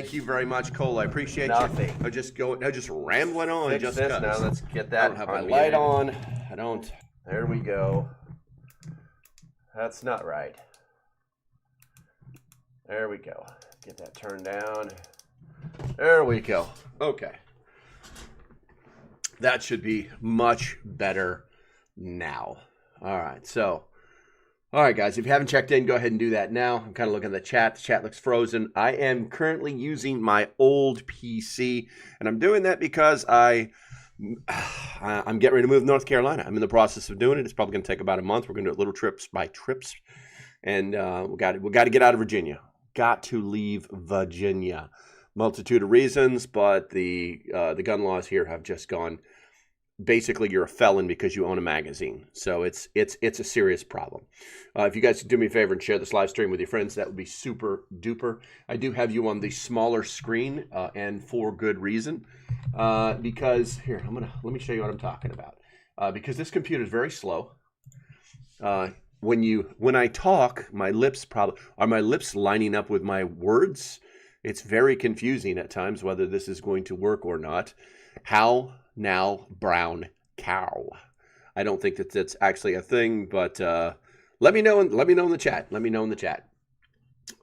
Thank you very much, Cole. I appreciate Nothing. you. I just rambling on. Fix just this cause. now. Let's get that. I don't have my light on. I don't. There we go. That's not right. There we go. Get that turned down. There we go. Okay. That should be much better now. All right. So, all right, guys. If you haven't checked in, go ahead and do that now. I'm kind of looking at the chat. The chat looks frozen. I am currently using my old PC, and I'm doing that because I'm getting ready to move to North Carolina. I'm in the process of doing it. It's probably going to take about a month. We're going to do it little trips by trips, and we got to get out of Virginia. Got to leave Virginia. Multitude of reasons, but the gun laws here have just gone. Basically, you're a felon because you own a magazine. So it's a serious problem. If you guys could do me a favor and share this live stream with your friends, that would be super duper. I do have you on the smaller screen, and for good reason. Because here, let me show you what I'm talking about. Because this computer is very slow. When I talk, my lips are my lips lining up with my words. It's very confusing at times whether this is going to work or not. How now, brown cow? I don't think that's actually a thing, but let me know in the chat. Let me know in the chat.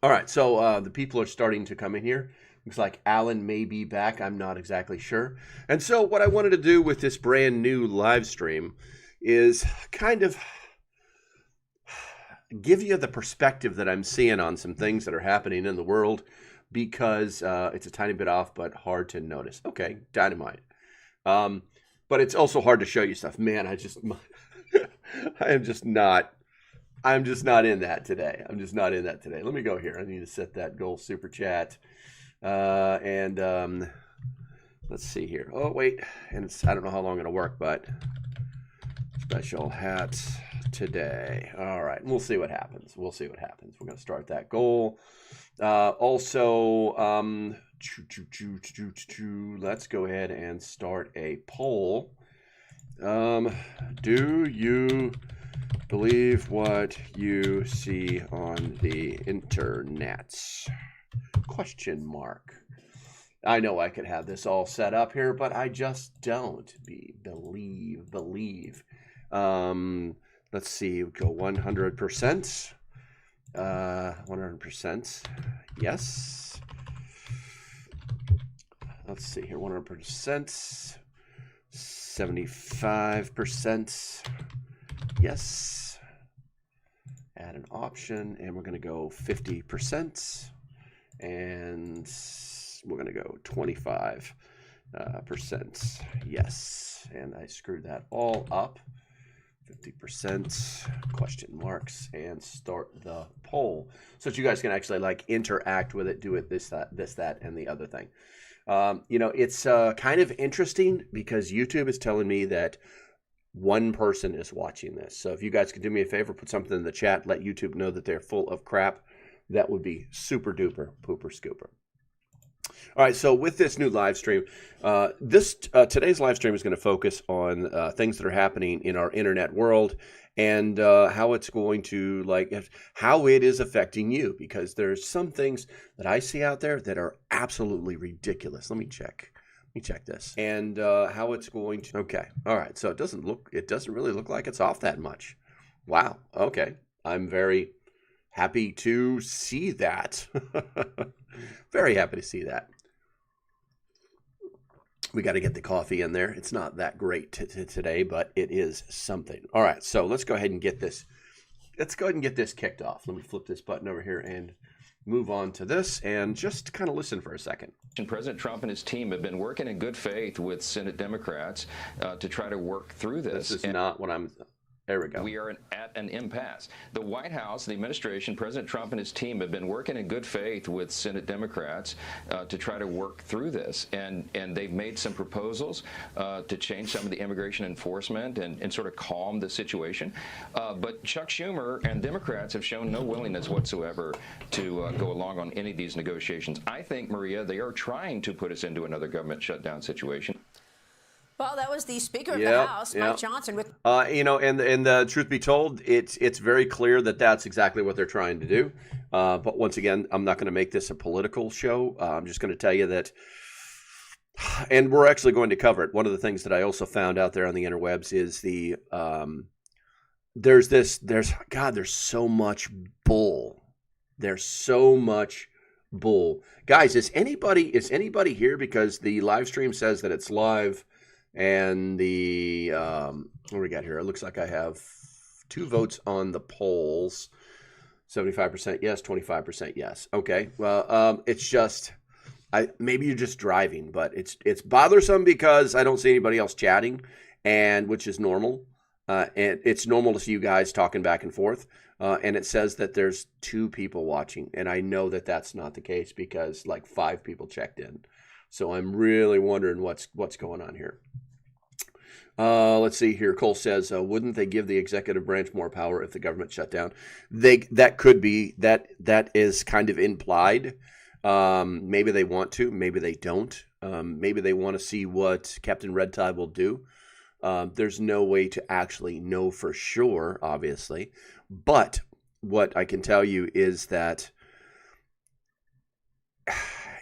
All right, so the people are starting to come in here. Looks like Alan may be back. I'm not exactly sure. And so what I wanted to do with this brand new live stream is kind of give you the perspective that I'm seeing on some things that are happening in the world, because it's a tiny bit off, but hard to notice. Okay, dynamite. But it's also hard to show you stuff. Man, I'm just not in that today. Let me go here. I need to set that goal super chat. And let's see here. Oh, wait. And I don't know how long it'll work, but special hat today. All right. We'll see what happens. We're going to start that goal. Let's go ahead and start a poll. Do you believe what you see on the internet? Question mark. I know I could have this all set up here, but I just don't believe. Let's see. We go 100%. 100%. Yes. Let's see here. 100%. 75%. Yes. Add an option, and we're going to go 50%. And we're going to go 25%. Yes. And I screwed that all up. 50%, question marks, and start the poll so that you guys can actually like interact with it, do it, this, that, and the other thing. It's kind of interesting because YouTube is telling me that one person is watching this. So if you guys could do me a favor, put something in the chat, let YouTube know that they're full of crap. That would be super duper pooper scooper. All right, so with this new live stream, today's live stream is going to focus on things that are happening in our internet world and how it's going to, how it is affecting you, because there's some things that I see out there that are absolutely ridiculous. Let me check this. And how it's going to, okay, all right, so it doesn't really look like it's off that much. Wow, okay, I'm very happy to see that. Very happy to see that. We got to get the coffee in there. It's not that great today, but it is something. All right, so let's go ahead and get this. Let's go ahead and get this kicked off. Let me flip this button over here and move on to this and just kind of listen for a second. President Trump and his team have been working in good faith with Senate Democrats to try to work through this. This is not what I'm... There we go. We are at an impasse. The White House, the administration, President Trump and his team have been working in good faith with Senate Democrats to try to work through this. And they've made some proposals to change some of the immigration enforcement and sort of calm the situation. But Chuck Schumer and Democrats have shown no willingness whatsoever to go along on any of these negotiations. I think, Maria, they are trying to put us into another government shutdown situation. Well, that was the Speaker of the House, Mike Johnson. With and the truth be told, it's very clear that that's exactly what they're trying to do. But once again, I'm not going to make this a political show. I'm just going to tell you that, and we're actually going to cover it. One of the things that I also found out there on the interwebs is there's so much bull. There's so much bull. Guys, is anybody here? Because the live stream says that it's live. And the what do we got here? It looks like I have 2 votes on the polls. 75% yes, 25% yes. Okay. Well, it's just maybe you're just driving, but it's bothersome because I don't see anybody else chatting, and which is normal. And it's normal to see you guys talking back and forth. And it says that there's 2 people watching, and I know that that's not the case because like 5 people checked in. So I'm really wondering what's going on here. Let's see here. Cole says, wouldn't they give the executive branch more power if the government shut down? That could be, that is kind of implied. Maybe they want to, maybe they don't. Maybe they want to see what Captain Red Tide will do. There's no way to actually know for sure, obviously. But what I can tell you is that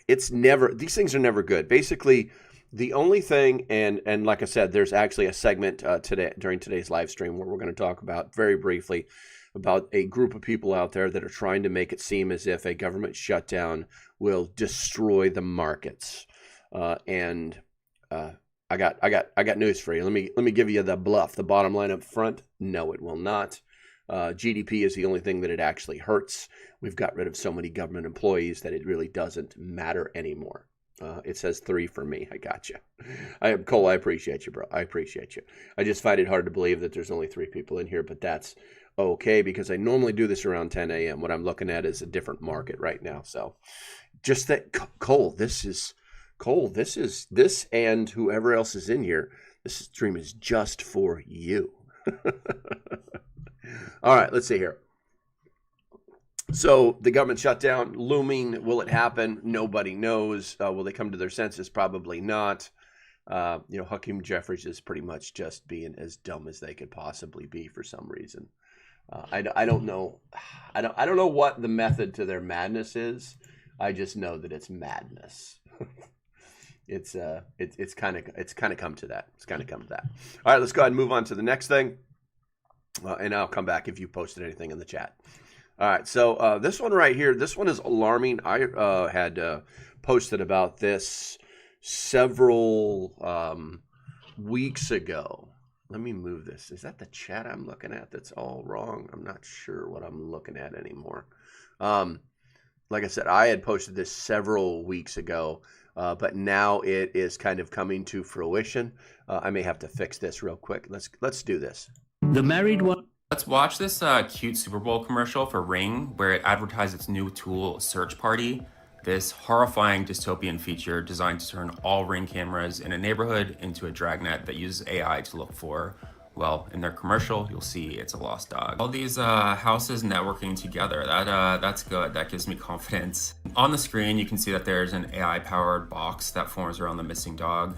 these things are never good. Basically, the only thing, and like I said, there's actually a segment today during today's live stream where we're going to talk about very briefly about a group of people out there that are trying to make it seem as if a government shutdown will destroy the markets. And I got news for you. Let me give you the bluff. The bottom line up front: no, it will not. GDP is the only thing that it actually hurts. We've got rid of so many government employees that it really doesn't matter anymore. It says 3 for me. I got you. Cole, I appreciate you, bro. I appreciate you. I just find it hard to believe that there's only 3 people in here, but that's okay because I normally do this around 10 a.m. What I'm looking at is a different market right now. So just that, Cole, this and whoever else is in here, this stream is just for you. All right, let's see here. So the government shutdown looming. Will it happen? Nobody knows. Will they come to their senses? Probably not. Hakeem Jeffries is pretty much just being as dumb as they could possibly be for some reason. I don't know. I don't know what the method to their madness is. I just know that it's madness. It's kind of come to that. It's kind of come to that. All right, let's go ahead and move on to the next thing. And I'll come back if you posted anything in the chat. All right, so this one right here, this one is alarming. I had posted about this several weeks ago. Let me move this. Is that the chat I'm looking at that's all wrong? I'm not sure what I'm looking at anymore. Like I said, I had posted this several weeks ago, but now it is kind of coming to fruition. I may have to fix this real quick. Let's do this. The married one. Let's watch this cute Super Bowl commercial for Ring, where it advertised its new tool, Search Party. This horrifying dystopian feature designed to turn all Ring cameras in a neighborhood into a dragnet that uses AI to look for, well, in their commercial, you'll see it's a lost dog. All these houses networking together, that's good. That gives me confidence. On the screen, you can see that there's an AI-powered box that forms around the missing dog.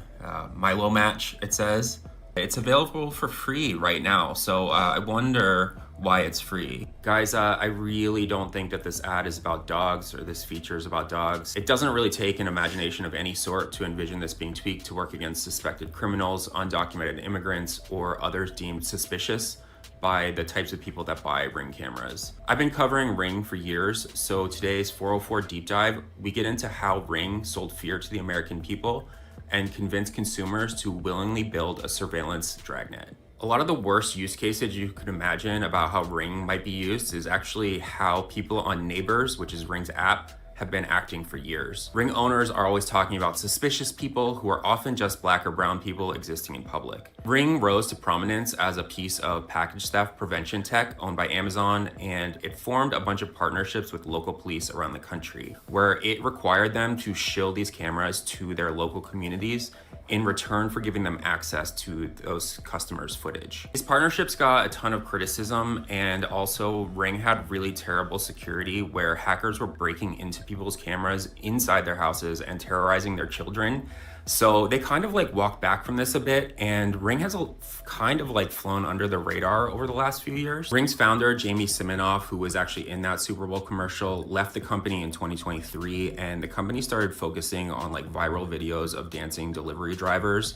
Milo Match, it says. It's available for free right now, so I wonder why it's free. Guys, I really don't think that this ad is about dogs or this feature is about dogs. It doesn't really take an imagination of any sort to envision this being tweaked to work against suspected criminals, undocumented immigrants, or others deemed suspicious by the types of people that buy Ring cameras. I've been covering Ring for years, so today's 404 deep dive, we get into how Ring sold fear to the American people and convince consumers to willingly build a surveillance dragnet. A lot of the worst use cases you could imagine about how Ring might be used is actually how people on Neighbors, which is Ring's app, have been acting for years. Ring owners are always talking about suspicious people who are often just Black or brown people existing in public. Ring rose to prominence as a piece of package theft prevention tech owned by Amazon, and it formed a bunch of partnerships with local police around the country, where it required them to shill these cameras to their local communities in return for giving them access to those customers' footage. These partnerships got a ton of criticism, and also Ring had really terrible security where hackers were breaking into people's cameras inside their houses and terrorizing their children. So they kind of like walked back from this a bit, and Ring has kind of like flown under the radar over the last few years. Ring's founder, Jamie Siminoff, who was actually in that Super Bowl commercial, left the company in 2023, and the company started focusing on like viral videos of dancing delivery drivers.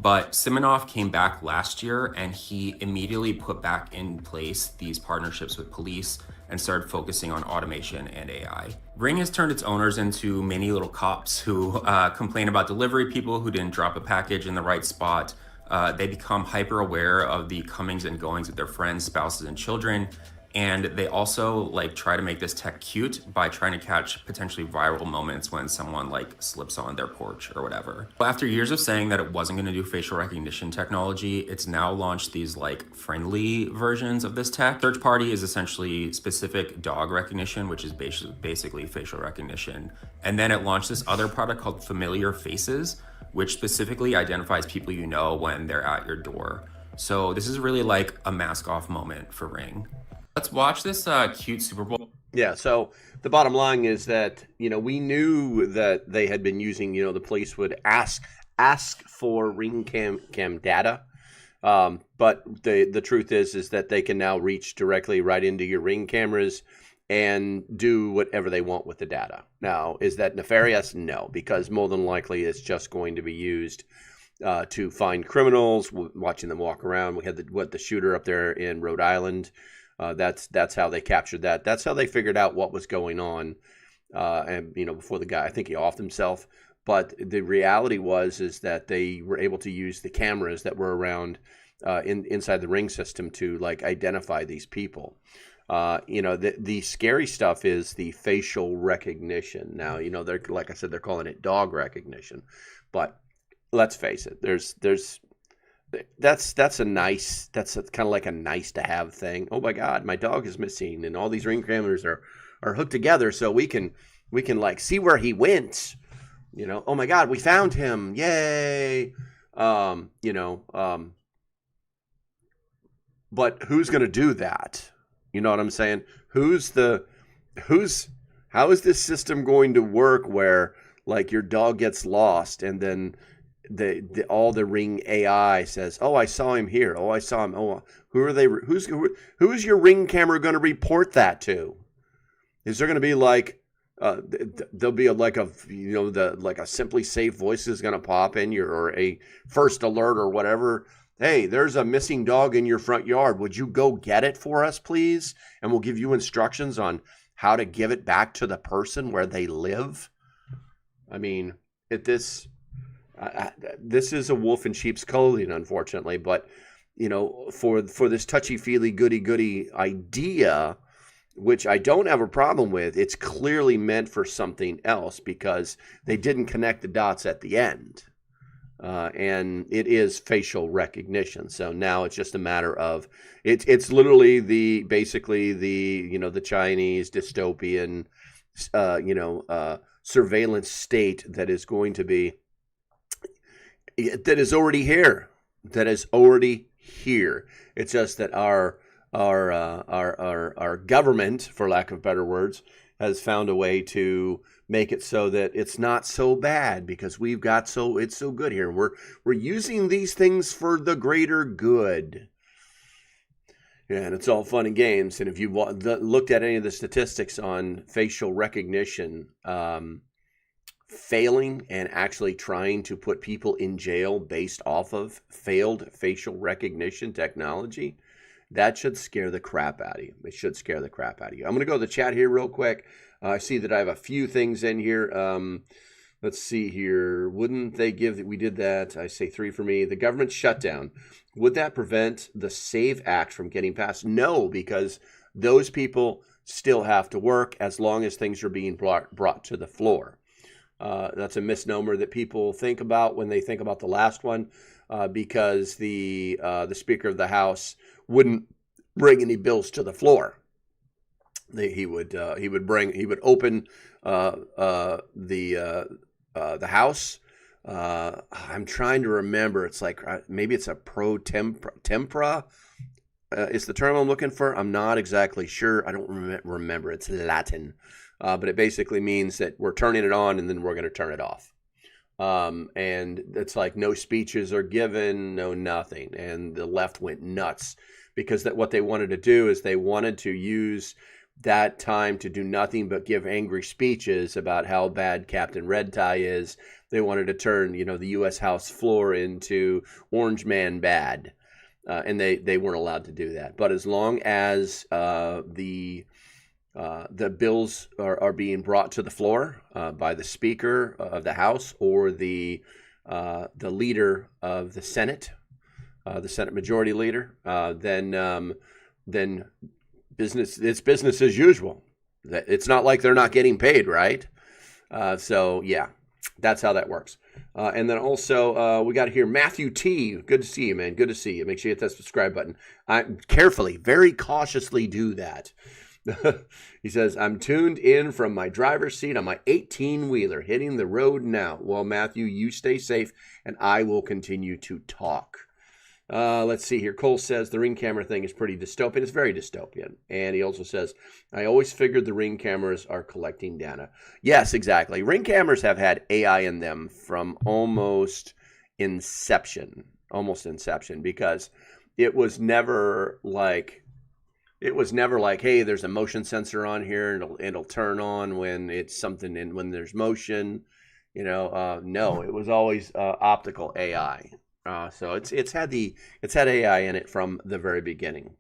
But Siminoff came back last year, and he immediately put back in place these partnerships with police and started focusing on automation and AI. Ring has turned its owners into many little cops who complain about delivery people who didn't drop a package in the right spot. They become hyper aware of the comings and goings of their friends, spouses, and children. And they also like try to make this tech cute by trying to catch potentially viral moments when someone like slips on their porch or whatever. After years of saying that it wasn't going to do facial recognition technology, it's now launched these like friendly versions of this tech. Search Party is essentially specific dog recognition, which is basically facial recognition. And then it launched this other product called Familiar Faces, which specifically identifies people you know when they're at your door. So this is really like a mask off moment for Ring. Let's watch this cute Super Bowl. Yeah, so the bottom line is that, we knew that they had been using, the police would ask for Ring cam data. But the truth is that they can now reach directly right into your Ring cameras and do whatever they want with the data. Now, is that nefarious? No, because more than likely it's just going to be used to find criminals, watching them walk around. We had the shooter up there in Rhode Island. That's how they captured that. That's how they figured out what was going on. And before the guy, I think he offed himself. But the reality is that they were able to use the cameras that were around inside the Ring system to like identify these people. The scary stuff is the facial recognition. Now, they're, like I said, they're calling it dog recognition, but let's face it, that's kind of like a nice to have thing. Oh my God, my dog is missing, and all these Ring cameras are hooked together so we can like see where he went. Oh my God, we found him! Yay! But who's going to do that? You know what I'm saying? How is this system going to work where like your dog gets lost and then all the Ring AI says, "Oh, I saw him here. Oh, I saw him. Oh, who are they? Who's your Ring camera going to report that to? Is there going to be like there'll be like a Simply Safe voice is going to pop in or a first alert or whatever? Hey, there's a missing dog in your front yard. Would you go get it for us, please? And we'll give you instructions on how to give it back to the person where they live." I mean, this is a wolf in sheep's clothing, unfortunately. But, for this touchy-feely, goody-goody idea, which I don't have a problem with, it's clearly meant for something else because they didn't connect the dots at the end. And it is facial recognition. So now it's just a matter of it's literally the Chinese dystopian surveillance state that is going to be that is already here. It's just that our government, for lack of better words, has found a way to make it so that it's not so bad because it's so good here. We're using these things for the greater good. Yeah, and it's all fun and games. And if you've looked at any of the statistics on facial recognition failing and actually trying to put people in jail based off of failed facial recognition technology, that should scare the crap out of you. It should scare the crap out of you. I'm going to go to the chat here real quick. I see that I have a few things in here. Let's see here. Wouldn't they we did that. I say 3 for me. The government shutdown. Would that prevent the SAVE Act from getting passed? No, because those people still have to work as long as things are being brought to the floor. That's a misnomer that people think about when they think about the last one, because the Speaker of the House wouldn't bring any bills to the floor. He would open the House. I'm trying to remember. It's like maybe it's a pro tempora. Is the term I'm looking for? I'm not exactly sure. I don't remember. It's Latin. But it basically means that we're turning it on and then we're going to turn it off. And it's like no speeches are given, no nothing. And the left went nuts because what they wanted to do is they wanted to use that time to do nothing but give angry speeches about how bad Captain Red Tie is. They wanted to turn, the U.S. House floor into Orange Man bad. And they weren't allowed to do that. But as long as the bills are being brought to the floor by the Speaker of the House or the leader of the Senate Majority Leader, then it's business as usual. It's not like they're not getting paid, right? So yeah, that's how that works. And then also we got here Matthew T. Good to see you, man. Good to see you. Make sure you hit that subscribe button. I very cautiously do that. He says, I'm tuned in from my driver's seat on my 18-wheeler, hitting the road now. Well, Matthew, you stay safe, and I will continue to talk. Let's see here. Cole says the Ring camera thing is pretty dystopian. It's very dystopian. And he also says, I always figured the Ring cameras are collecting data. Yes, exactly. Ring cameras have had AI in them from almost inception, because it was never like, hey, there's a motion sensor on here and it'll turn on when it's something and when there's motion, no, it was always optical AI. So it's had AI in it from the very beginning.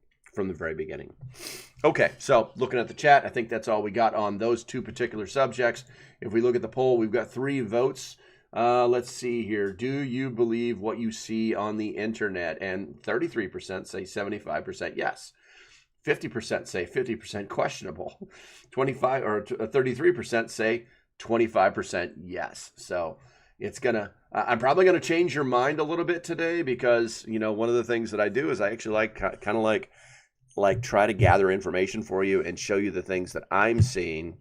Okay, so looking at the chat, I think that's all we got on those two particular subjects. If we look at the poll, we've got 3 votes. Let's see here. Do you believe what you see on the internet? And 33% say 75% yes. 50% say 50% questionable. 33% say 25% yes. So I'm probably gonna change your mind a little bit today because one of the things that I do is I actually kind of like try to gather information for you and show you the things that I'm seeing,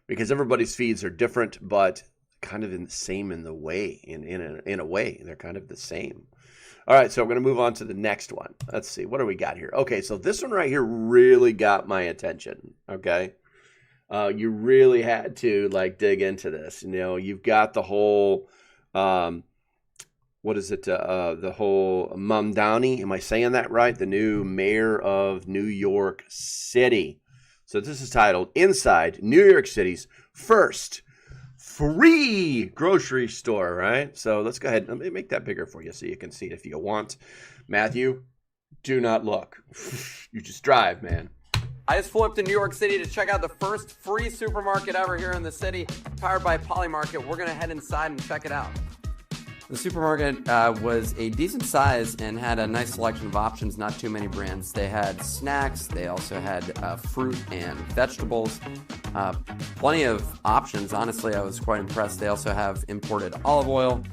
because everybody's feeds are different, but kind of in a way they're kind of the same. All right, so we're going to move on to the next one. Let's see, what do we got here? Okay, so this one right here really got my attention, okay? You really had to, dig into this. You've got the whole, the whole Mamdani, am I saying that right? The new mayor of New York City. So this is titled, Inside New York City's First Free Grocery Store, right? So let's go ahead. Let me make that bigger for you so you can see it if you want. Matthew, do not look. You just drive, man. I just flew up to New York City to check out the first free supermarket ever here in the city, powered by Polymarket. We're going to head inside and check it out. The supermarket was a decent size and had a nice selection of options, not too many brands. They had snacks, they also had fruit and vegetables, plenty of options. Honestly, I was quite impressed. They also have imported olive oil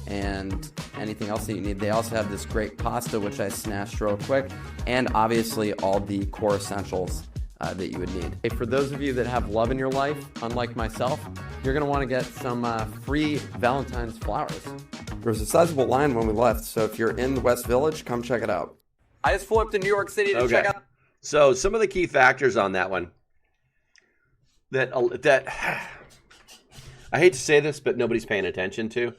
and anything else that you need. They also have this great pasta, which I snatched real quick, and obviously all the core essentials that you would need. Hey, for those of you that have love in your life, unlike myself, you're going to want to get some free Valentine's flowers. There was a sizable line when we left, so if you're in the West Village, come check it out. I just flew up to New York City to check out. So some of the key factors on that one that I hate to say this, but nobody's paying attention to.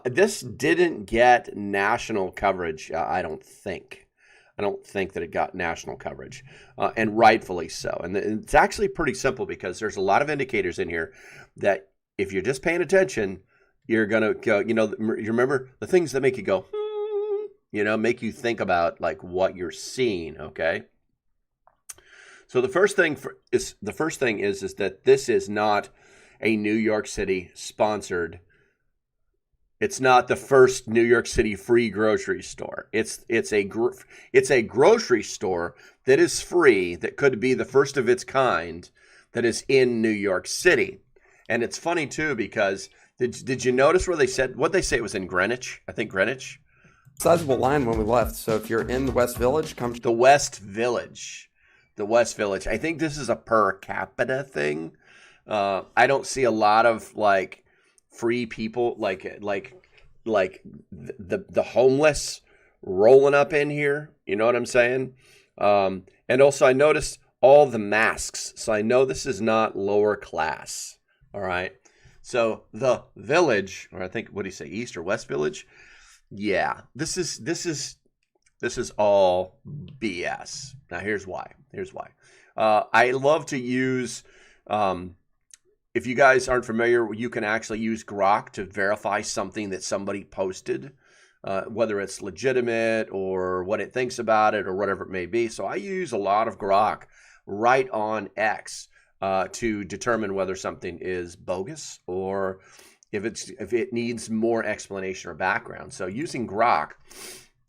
This didn't get national coverage, I don't think. I don't think that it got national coverage, and rightfully so. And it's actually pretty simple because there's a lot of indicators in here that if you're just paying attention, you're going to go, you remember the things that make you go, make you think about what you're seeing, okay? So the first thing is that this is not a New York City sponsored. It's not the first New York City free grocery store. It's a grocery store that is free, that could be the first of its kind, that is in New York City. And it's funny too because did you notice where they said what they say it was in Greenwich? I think Greenwich. Sizable line when we left. So if you're in the West Village, come. The West Village. I think this is a per capita thing. I don't see a lot of free people like the homeless rolling up in here. You know what I'm saying? And also I noticed all the masks. So I know this is not lower class. All right. So the Village, or I think, what do you say, East or West Village? Yeah, this is all BS. Now here's why. I love to use, if you guys aren't familiar, you can actually use Grok to verify something that somebody posted, whether it's legitimate or what it thinks about it or whatever it may be. So I use a lot of Grok right on X to determine whether something is bogus or if it needs more explanation or background. So using Grok,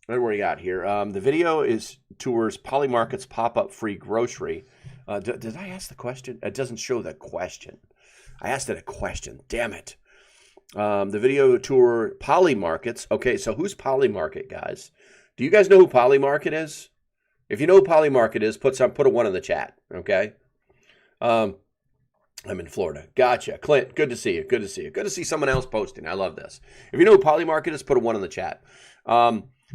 what do we got here? The video tours Polymarket's pop-up free grocery. Did I ask the question? It doesn't show the question. I asked it a question. Damn it. The video tour Polymarkets. Okay, so who's Polymarket, guys? Do you guys know who Polymarket is? If you know who Polymarket is, put a 1 in the chat. Okay. I'm in Florida. Gotcha. Clint, good to see you. Good to see someone else posting. I love this. If you know who Polymarket is, put a 1 in the chat.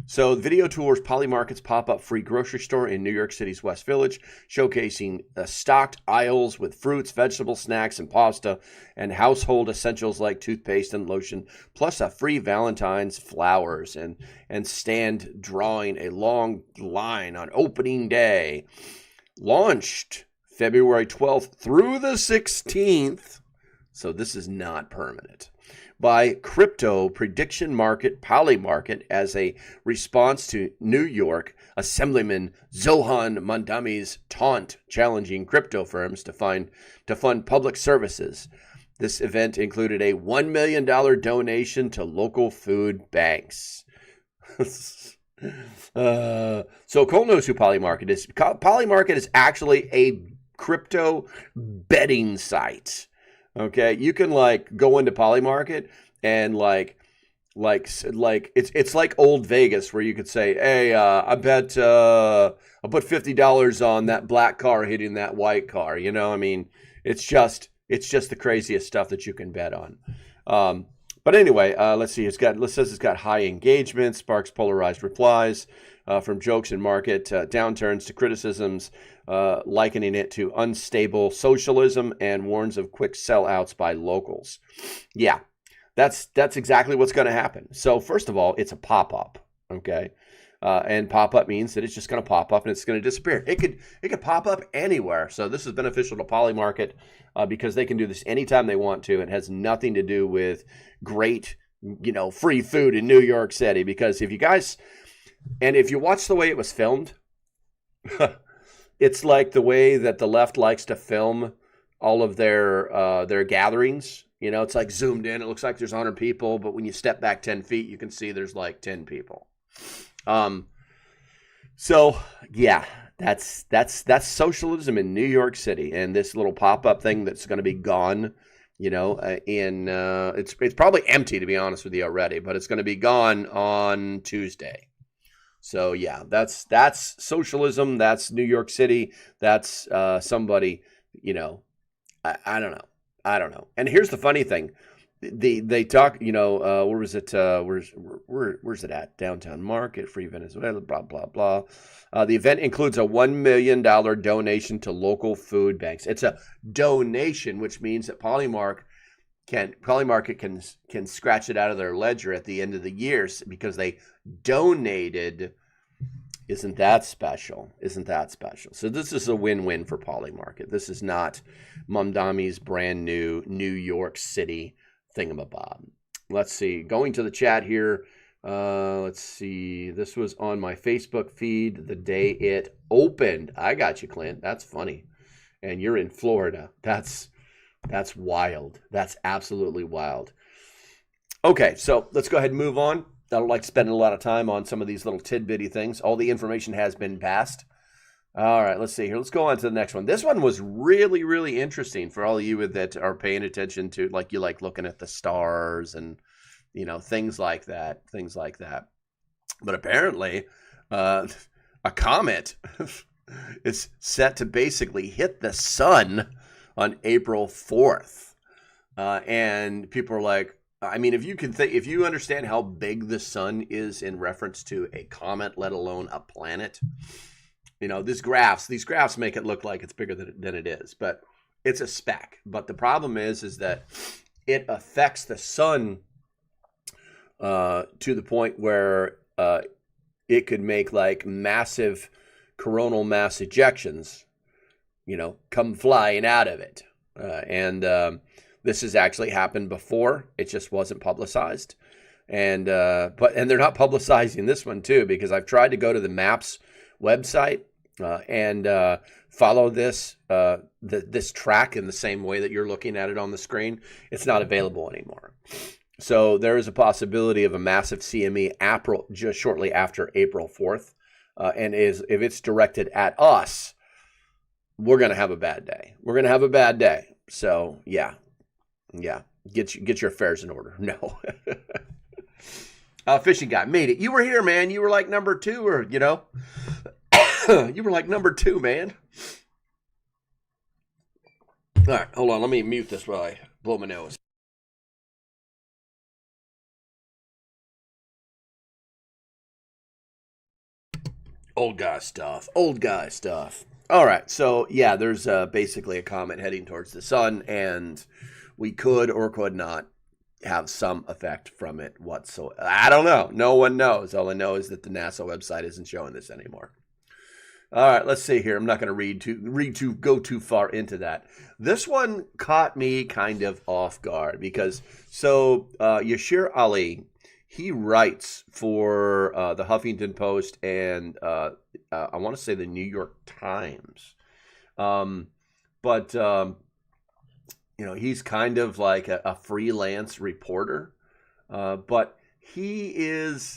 So the video tours Polymarket's pop-up free grocery store in New York City's West Village, showcasing stocked aisles with fruits, vegetables, snacks, and pasta, and household essentials like toothpaste and lotion, plus a free Valentine's flowers and stand drawing a long line on opening day. Launched February 12th through the 16th, so this is not permanent, by crypto prediction market Polymarket as a response to New York Assemblyman Zohan Mondami's taunt challenging crypto firms to fund public services. This event included a $1 million donation to local food banks. So Cole knows who Polymarket is. Polymarket is actually a crypto betting site. Okay, you can go into Polymarket and it's like old Vegas where you could say, hey, I bet I'll put $50 on that black car hitting that white car. You know, I mean, it's just the craziest stuff that you can bet on. But anyway, let's see. It says it's got high engagement, sparks polarized replies from jokes and market downturns to criticisms, likening it to unstable socialism, and warns of quick sellouts by locals. Yeah, that's exactly what's going to happen. So first of all, it's a pop-up, okay? And pop-up means that it's just going to pop up and it's going to disappear. It could pop up anywhere. So this is beneficial to Polymarket because they can do this anytime they want to. It has nothing to do with great, free food in New York City. Because if you watch the way it was filmed, it's like the way that the left likes to film all of their gatherings. It's like zoomed in. It looks like there's 100 people, but when you step back 10 feet, you can see there's like 10 people. So yeah, that's socialism in New York City, and this little pop-up thing that's going to be gone. It's probably empty, to be honest with you, already, but it's going to be gone on Tuesday. So yeah, that's socialism. That's New York City. That's somebody. I don't know. And here's the funny thing. They talk, where was it? Where's it at? Downtown Market, Free Venezuela, blah, blah, blah. The event includes a $1 million donation to local food banks. It's a donation, which means that Polymarket can scratch it out of their ledger at the end of the year because they donated. Isn't that special? So this is a win-win for Polymarket. This is not Mamdami's brand new New York City thingamabob. Let's see. Going to the chat here. Let's see. This was on my Facebook feed the day it opened. I got you, Clint. That's funny. And you're in Florida. That's wild. That's absolutely wild. Okay, so let's go ahead and move on. I don't like spending a lot of time on some of these little tidbitty things. All the information has been passed. All right, let's see here. Let's go on to the next one. This one was really, really interesting for all of you that are paying attention to, you like looking at the stars and, things like that. But apparently, a comet is set to basically hit the sun on April 4th. And people are like, if you understand how big the sun is in reference to a comet, let alone a planet, these graphs make it look like it's bigger than it is, but it's a speck. But the problem is that it affects the sun to the point where it could make like massive coronal mass ejections, come flying out of it. And this has actually happened before. It just wasn't publicized. And they're not publicizing this one too, because I've tried to go to the Maps website and follow this this track in the same way that you're looking at it on the screen. It's not available anymore. So there is a possibility of a massive CME just shortly after April 4th. And if it's directed at us, we're going to have a bad day. We're going to have a bad day. So yeah, get your affairs in order. No. Fishing guy made it. You were here, man. You were like number 2, or you were like number 2, man. All right, hold on. Let me mute this while I blow my nose. Old guy stuff. All right, so yeah, there's basically a comet heading towards the sun, and we could or could not have some effect from it whatsoever. I don't know. No one knows. All I know is that the NASA website isn't showing this anymore. All right, let's see here. I'm not going to go too far into that. This one caught me kind of off guard because Yashir Ali, he writes for the Huffington Post and I want to say the New York Times. He's kind of like a freelance reporter. But he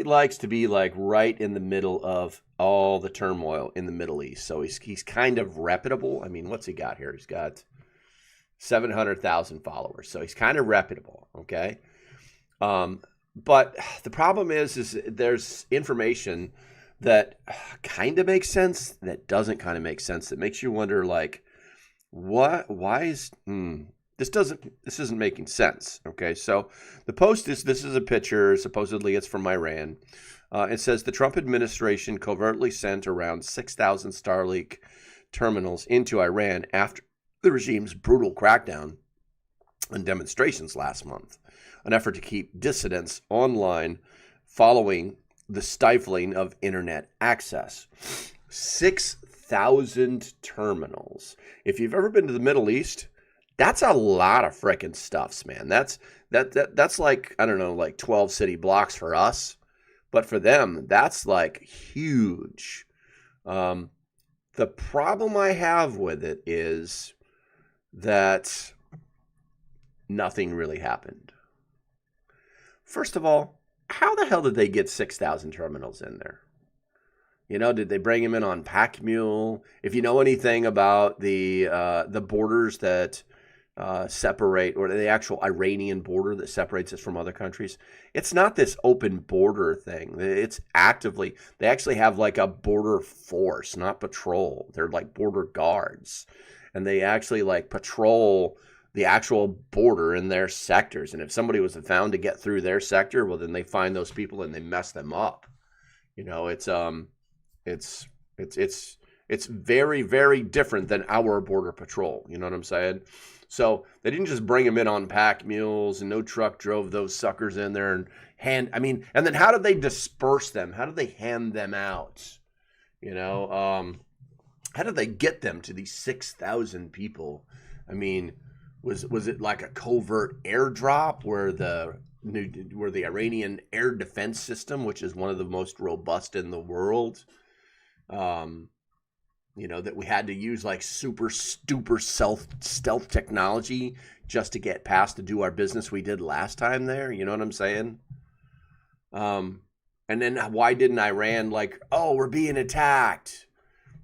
likes to be like right in the middle of all the turmoil in the Middle East. So he's kind of reputable. I mean, what's he got here? He's got 700,000 followers. So he's kind of reputable. Okay. But the problem is there's information that kind of makes sense, that doesn't kind of make sense, that makes you wonder, like, this isn't making sense. Okay. So the post this is a picture. Supposedly it's from Iran. It says the Trump administration covertly sent around 6,000 Starlink terminals into Iran after the regime's brutal crackdown on demonstrations last month, an effort to keep dissidents online following the stifling of internet access. 6,000 terminals. If you've ever been to the Middle East, that's a lot of frickin' stuffs, man. That's like, I don't know, like 12 city blocks for us. But for them, that's like huge. The problem I have with it is that nothing really happened. First of all, how the hell did they get 6,000 terminals in there? Did they bring them in on pack mule? If you know anything about the borders that separate, or the actual Iranian border that separates us from other countries, it's not this open border thing. It's actively, they actually have like a border force, not patrol. They're like border guards, and they actually like patrol the actual border in their sectors. And if somebody was found to get through their sector, well, then they find those people and they mess them up. It's very, very different than our border patrol. You know what I'm saying? So they didn't just bring them in on pack mules, and no truck drove those suckers in there and then how did they disperse them? How did they hand them out? How did they get them to these 6,000 people? I mean, was it like a covert airdrop where the Iranian air defense system, which is one of the most robust in the world, that we had to use like super stealth technology just to get past to do our business we did last time there? You know what I'm saying? And then why didn't Iran we're being attacked?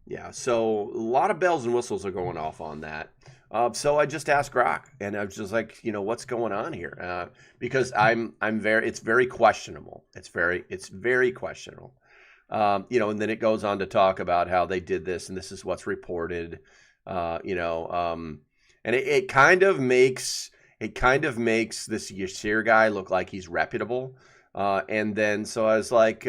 Yeah, so a lot of bells and whistles are going off on that. So I just asked Grok, and I was just like, what's going on here? Because it's very questionable. It's very questionable. And then it goes on to talk about how they did this, and this is what's reported. And it kind of makes this Yashir guy look like he's reputable. And then so I was like,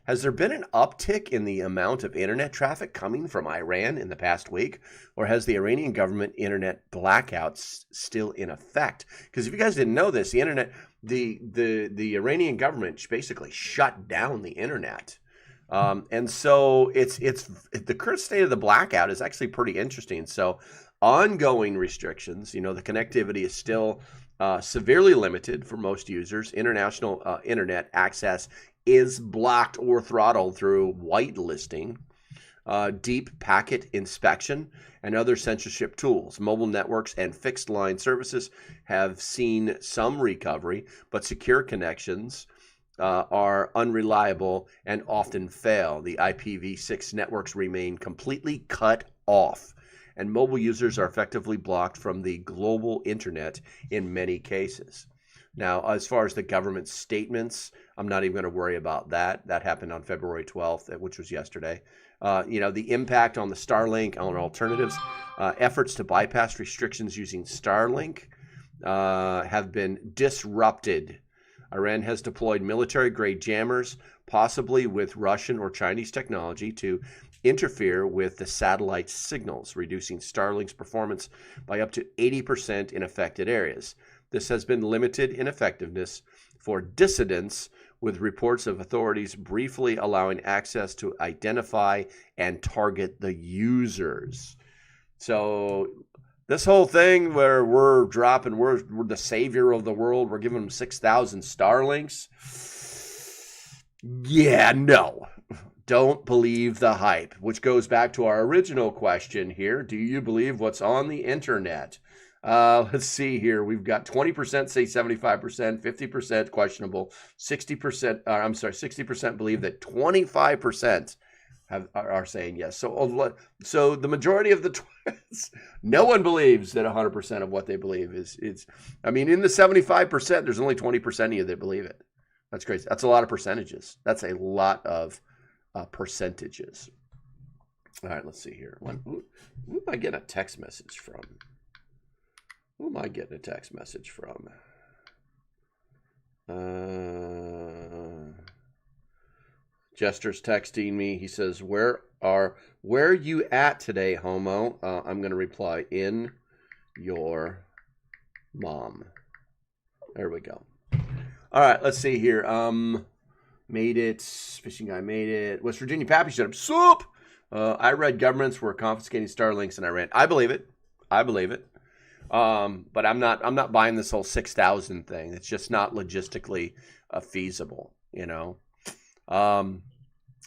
has there been an uptick in the amount of internet traffic coming from Iran in the past week, or has the Iranian government internet blackouts still in effect? Because if you guys didn't know this, the internet, the Iranian government basically shut down the internet. And so it's the current state of the blackout is actually pretty interesting. So ongoing restrictions, the connectivity is still severely limited for most users. International internet access is blocked or throttled through whitelisting, deep packet inspection, and other censorship tools. Mobile networks and fixed line services have seen some recovery, but secure connections are unreliable and often fail. The IPv6 networks remain completely cut off, and mobile users are effectively blocked from the global internet in many cases. Now, as far as the government statements, I'm not even going to worry about that. That happened on February 12th, which was yesterday. The impact on the Starlink, on alternatives, efforts to bypass restrictions using Starlink have been disrupted. Iran has deployed military-grade jammers, possibly with Russian or Chinese technology, to interfere with the satellite signals, reducing Starlink's performance by up to 80% in affected areas. This has been limited in effectiveness for dissidents, with reports of authorities briefly allowing access to identify and target the users. So this whole thing where we're the savior of the world, we're giving them 6,000 Starlinks. Yeah, no. Don't believe the hype, which goes back to our original question here. Do you believe what's on the internet? Let's see here. We've got 20% say 75%, 50% questionable, 60% believe that 25% are saying yes. So the majority of the no one believes that 100% of what they believe is in the 75%, there's only 20% of you that believe it. That's crazy. That's a lot of percentages. That's a lot of percentages. All right, let's see here. Who am I getting a text message from? Who am I getting a text message from? Jester's texting me. He says, where are you at today, homo? I'm going to reply, in your mom. There we go. All right, let's see here. Made it. Fishing guy made it. West Virginia Pappy shut up. Soup! I read governments were confiscating Starlinks in Iran. I believe it. But I'm not buying this whole 6,000 thing. It's just not logistically feasible,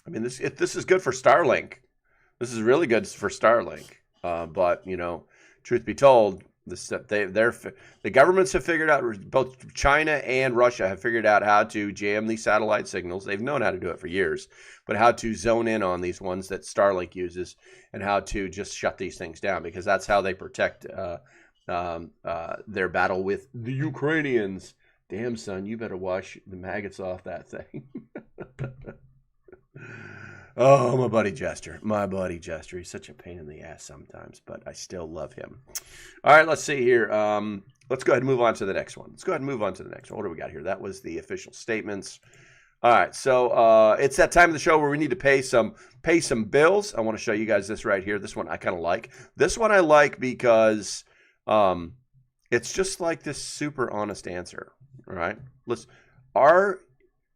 This is good for Starlink. This is really good for Starlink. But truth be told, the governments have figured out, both China and Russia have figured out how to jam these satellite signals. They've known how to do it for years, but how to zone in on these ones that Starlink uses and how to just shut these things down, because that's how they protect their battle with the Ukrainians. Damn, son, you better wash the maggots off that thing. Oh, my buddy Jester. He's such a pain in the ass sometimes, but I still love him. All right, let's see here. Let's go ahead and move on to the next one. What do we got here? That was the official statements. All right, so it's that time of the show where we need to pay some bills. I want to show you guys this right here. This one I kind of like. This one I like because it's just like this super honest answer. All right,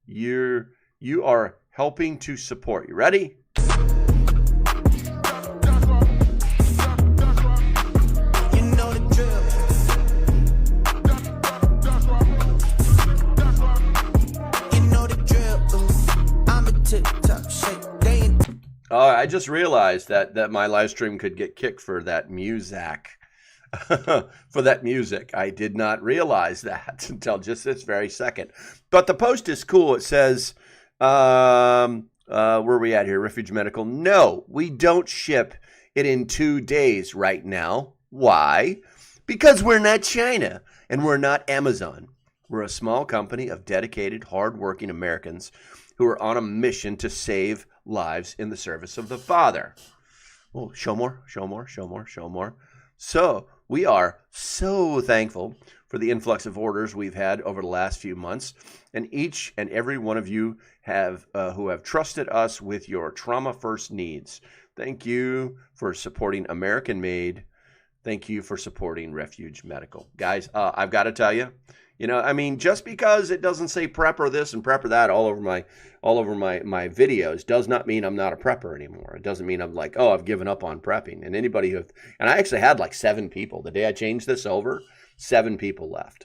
you are helping to support. You ready? I just realized that my live stream could get kicked for that music. I did not realize that until just this very second. But the post is cool. It says, where are we at here? Refuge Medical. No, we don't ship it in 2 days right now. Why? Because we're not China and we're not Amazon. We're a small company of dedicated, hardworking Americans who are on a mission to save lives in the service of the Father. Oh, show more. So We are so thankful for the influx of orders we've had over the last few months, and each and every one of you who have trusted us with your trauma first needs. Thank you for supporting American Made. Thank you for supporting Refuge Medical. Guys, I've got to tell you, I mean, just because it doesn't say prepper this and prepper that all over my videos does not mean I'm not a prepper anymore. It doesn't mean I'm like, oh, I've given up on prepping. And I actually had like 7 people. The day I changed this over, 7 people left.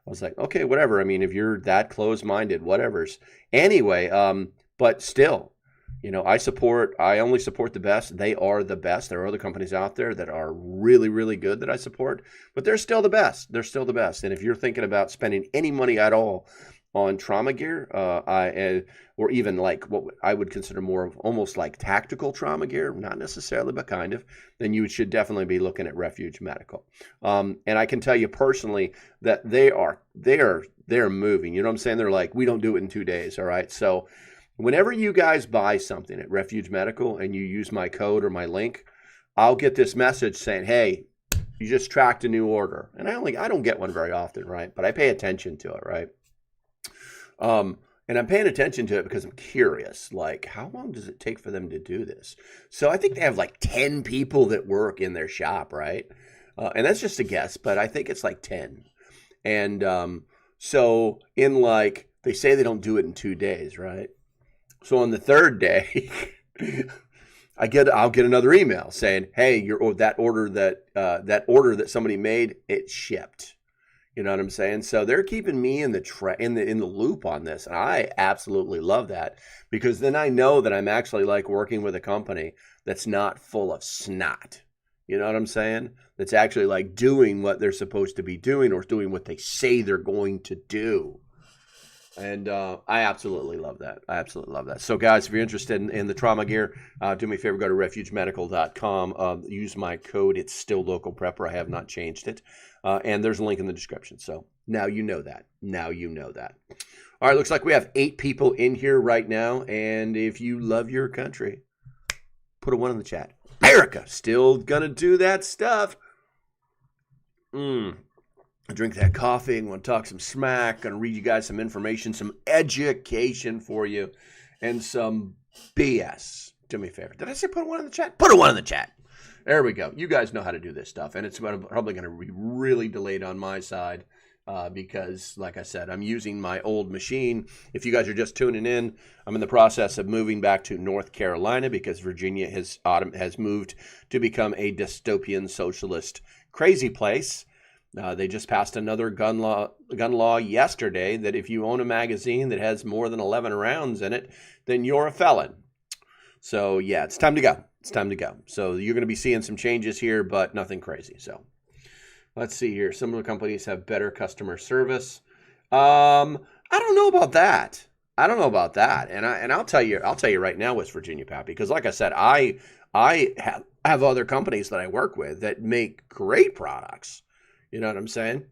I was like, okay, whatever. I mean, if you're that close-minded, whatever's. Anyway, but still, I only support the best. They are the best. There are other companies out there that are really, really good that I support, but they're still the best. They're still the best. And if you're thinking about spending any money at all on trauma gear, or even like what I would consider more of almost like tactical trauma gear, not necessarily, but kind of, then you should definitely be looking at Refuge Medical. And I can tell you personally that they're moving. You know what I'm saying? They're like, we don't do it in 2 days. All right. So whenever you guys buy something at Refuge Medical and you use my code or my link, I'll get this message saying, hey, you just tracked a new order. And I don't get one very often, right? But I pay attention to it, right? And I'm paying attention to it because I'm curious, like, how long does it take for them to do this? So I think they have like 10 people that work in their shop, right? And that's just a guess, but I think it's like 10. And so they say they don't do it in 2 days, right? So on the 3rd day, I'll get another email saying, "Hey, that order that somebody made, it shipped." You know what I'm saying? So they're keeping me in the loop on this, and I absolutely love that, because then I know that I'm actually like working with a company that's not full of snot. You know what I'm saying? That's actually like doing what they're supposed to be doing, or doing what they say they're going to do. And I absolutely love that. I absolutely love that. So, guys, if you're interested in the trauma gear, do me a favor, go to refugemedical.com. Use my code. It's still LocalPrepper. I have not changed it. And there's a link in the description. So now you know that. Now you know that. All right, looks like we have 8 people in here right now. And if you love your country, put a 1 in the chat. America, still going to do that stuff. I drink that coffee. I'm going to talk some smack. Going to read you guys some information, some education for you, and some BS. Do me a favor. Did I say put a 1 in the chat? Put a 1 in the chat. There we go. You guys know how to do this stuff, and it's probably going to be really delayed on my side because, like I said, I'm using my old machine. If you guys are just tuning in, I'm in the process of moving back to North Carolina because Virginia has moved to become a dystopian socialist crazy place. They just passed another gun law yesterday that if you own a magazine that has more than 11 rounds in it, then you're a felon. So, yeah, it's time to go. It's time to go. So you're going to be seeing some changes here, but nothing crazy. So let's see here. Some of the companies have better customer service. I don't know about that. And I'll tell you right now, West Virginia, Pat, because like I said, I have other companies that I work with that make great products. You know what I'm saying?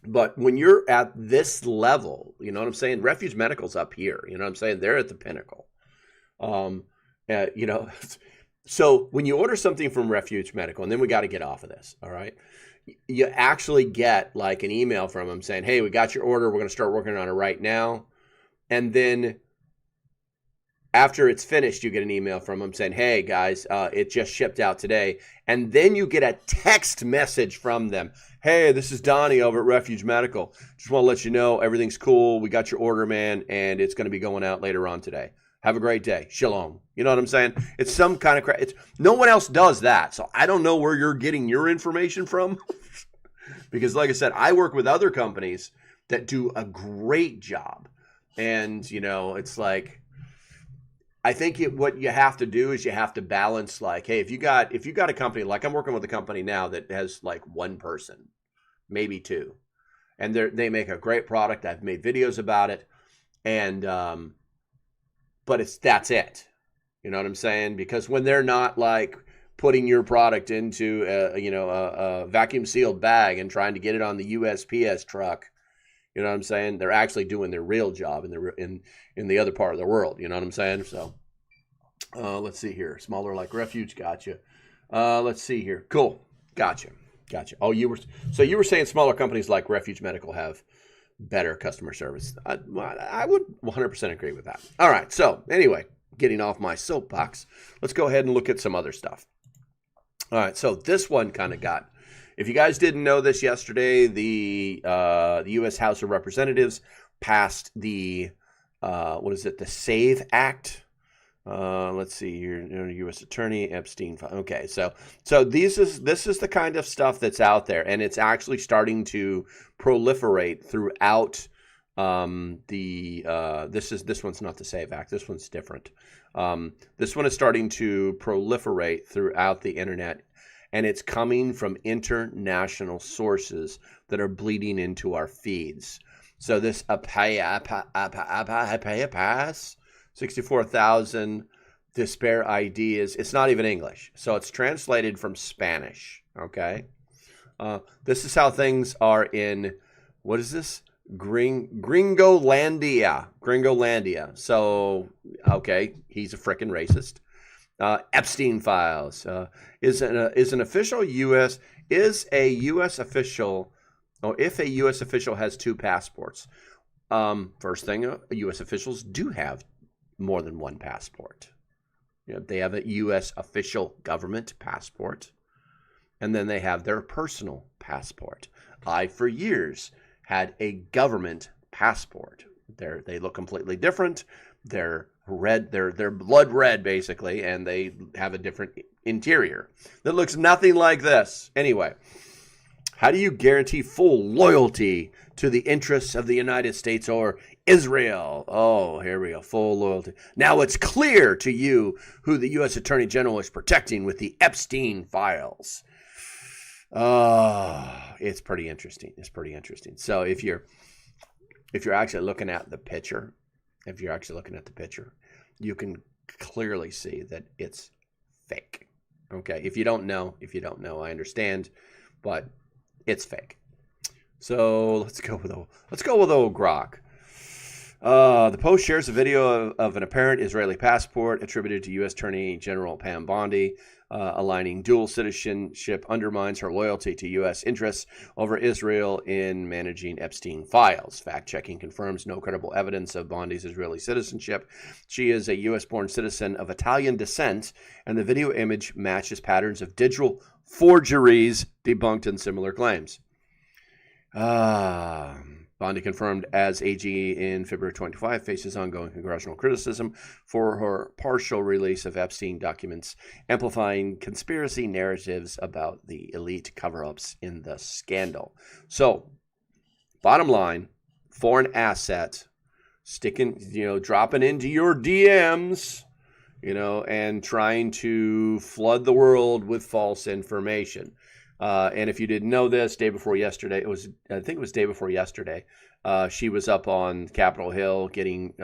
But when you're at this level, you know what I'm saying? Refuge Medical's up here. You know what I'm saying? They're at the pinnacle. So when you order something from Refuge Medical, and then we got to get off of this, all right? You actually get like an email from them saying, hey, we got your order. We're going to start working on it right now. And then after it's finished, you get an email from them saying, hey, guys, it just shipped out today. And then you get a text message from them. Hey, this is Donnie over at Refuge Medical. Just want to let you know everything's cool. We got your order, man, and it's going to be going out later on today. Have a great day. Shalom. You know what I'm saying? It's some kind of crap. No one else does that. So I don't know where you're getting your information from. Because like I said, I work with other companies that do a great job. And, it's like, I think what you have to do is you have to balance, like, hey, if you got a company, like I'm working with a company now that has like 1 person, maybe 2, and they make a great product. I've made videos about it, and but that's it. You know what I'm saying? Because when they're not like putting your product into a vacuum sealed bag and trying to get it on the USPS truck, you know what I'm saying? They're actually doing their real job in the other part of the world. You know what I'm saying? So let's see here. Smaller like Refuge. Gotcha. Let's see here. Cool. Gotcha. Gotcha. Oh, you were saying smaller companies like Refuge Medical have better customer service. I would 100% agree with that. All right. So anyway, getting off my soapbox, let's go ahead and look at some other stuff. All right. So this one kind of got, if you guys didn't know this yesterday, the U.S. House of Representatives passed the, the SAVE Act. Let's see here, U.S. Attorney Epstein. Okay, so this is the kind of stuff that's out there, and it's actually starting to proliferate throughout this one's not the SAVE Act. This one's different. This one is starting to proliferate throughout the internet, and it's coming from international sources that are bleeding into our feeds. So this pass. 64,000 despair ideas. It's not even English. So it's translated from Spanish. Okay. This is how things are in, what is this? Gringolandia. So, okay. He's a frickin' racist. Epstein files. Is a U.S. official, or if a U.S. official has two passports, first thing, U.S. officials do have more than one passport. They have a U.S. official government passport, and then they have their personal passport. I, for years, had a government passport. They look completely different. They're red. They're blood red, basically, and they have a different interior that looks nothing like this. Anyway, how do you guarantee full loyalty to the interests of the United States or Israel? Oh, here we go. Full loyalty. Now it's clear to you who the U.S. Attorney General is protecting with the Epstein files. It's pretty interesting. So if you're actually looking at the picture, you can clearly see that it's fake. Okay. If you don't know, I understand, but it's fake. So let's go with old Grok. The Post shares a video of an apparent Israeli passport attributed to U.S. Attorney General Pam Bondi. Aligning dual citizenship undermines her loyalty to U.S. interests over Israel in managing Epstein files. Fact-checking confirms no credible evidence of Bondi's Israeli citizenship. She is a U.S.-born citizen of Italian descent, and the video image matches patterns of digital forgeries debunked in similar claims. Bondi, confirmed as AG in February 25, faces ongoing congressional criticism for her partial release of Epstein documents, amplifying conspiracy narratives about the elite cover-ups in the scandal. So, bottom line, foreign asset, dropping into your DMs, and trying to flood the world with false information. And if you didn't know this, day before yesterday, she was up on Capitol Hill getting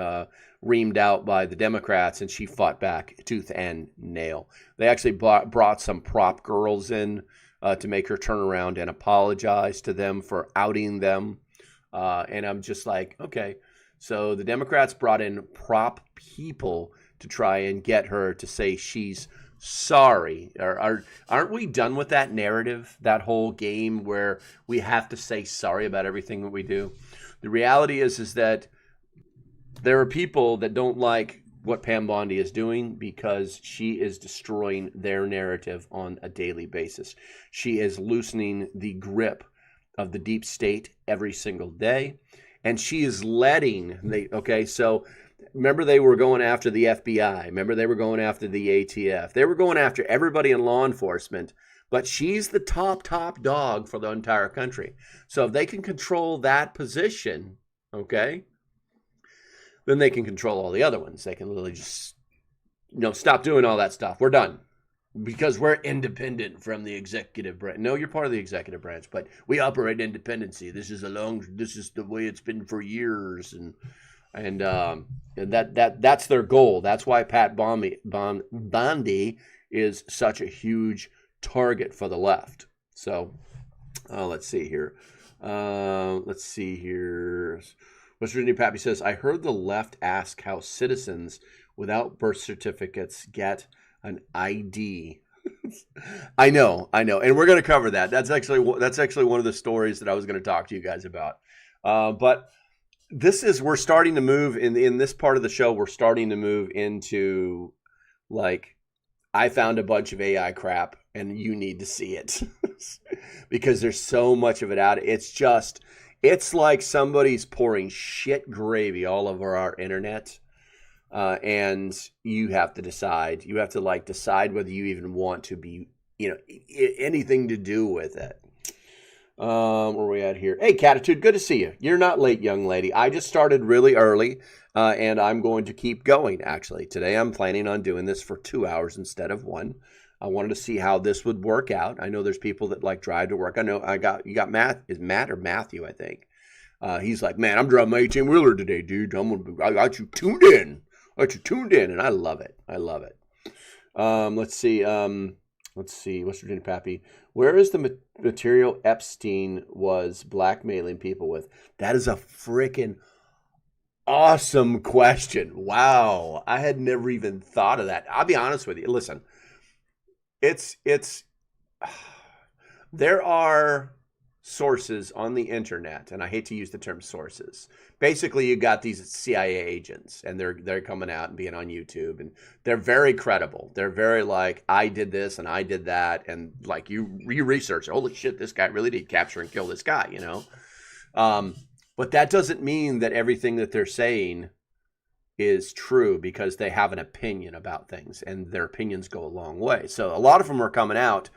reamed out by the Democrats, and she fought back tooth and nail. They actually brought some prop girls in to make her turn around and apologize to them for outing them. And I'm just like, okay. So the Democrats brought in prop people to try and get her to say she's sorry. Aren't we done with that narrative, that whole game where we have to say sorry about everything that we do? The reality is that there are people that don't like what Pam Bondi is doing because she is destroying their narrative on a daily basis. She is loosening the grip of the deep state every single day, and she is remember, they were going after the FBI. Remember, they were going after the ATF. They were going after everybody in law enforcement, but she's the top dog for the entire country. So if they can control that position, okay, then they can control all the other ones. They can literally just, stop doing all that stuff. We're done. Because we're independent from the executive branch. No, you're part of the executive branch, but we operate independency. This is the way it's been for years, and that's their goal. That's why Pat Bondi is such a huge target for the left. So let's see here. West Virginia Pappy says, I heard the left ask how citizens without birth certificates get an ID. I know, and we're going to cover that. That's actually one of the stories that I was going to talk to you guys about. But we're starting to move in this part of the show. We're starting to move into like, I found a bunch of AI crap, and you need to see it because there's so much of it out. It's like somebody's pouring shit gravy all over our internet. And you have to decide. You have to decide whether you even want to be, anything to do with it. Where are we at here? Hey, Catitude, good to see you. You're not late, young lady. I just started really early, and I'm going to keep going, actually. Today I'm planning on doing this for 2 hours instead of 1. I wanted to see how this would work out. I know there's people that drive to work. I know you got Matt. Is Matt or Matthew, I think. He's like, man, I'm driving my 18-wheeler today, dude. I got you tuned in. And I love it. Let's see. West Virginia Pappy. Where is the material Epstein was blackmailing people with? That is a freaking awesome question. Wow. I had never even thought of that. I'll be honest with you. Listen, there are sources on the internet, and I hate to use the term sources. Basically, you got these CIA agents, and they're coming out and being on YouTube, and they're very credible. They're very like, I did this and I did that, and like you research, holy shit, this guy really did capture and kill this guy, But that doesn't mean that everything that they're saying is true, because they have an opinion about things, and their opinions go a long way. So a lot of them are coming out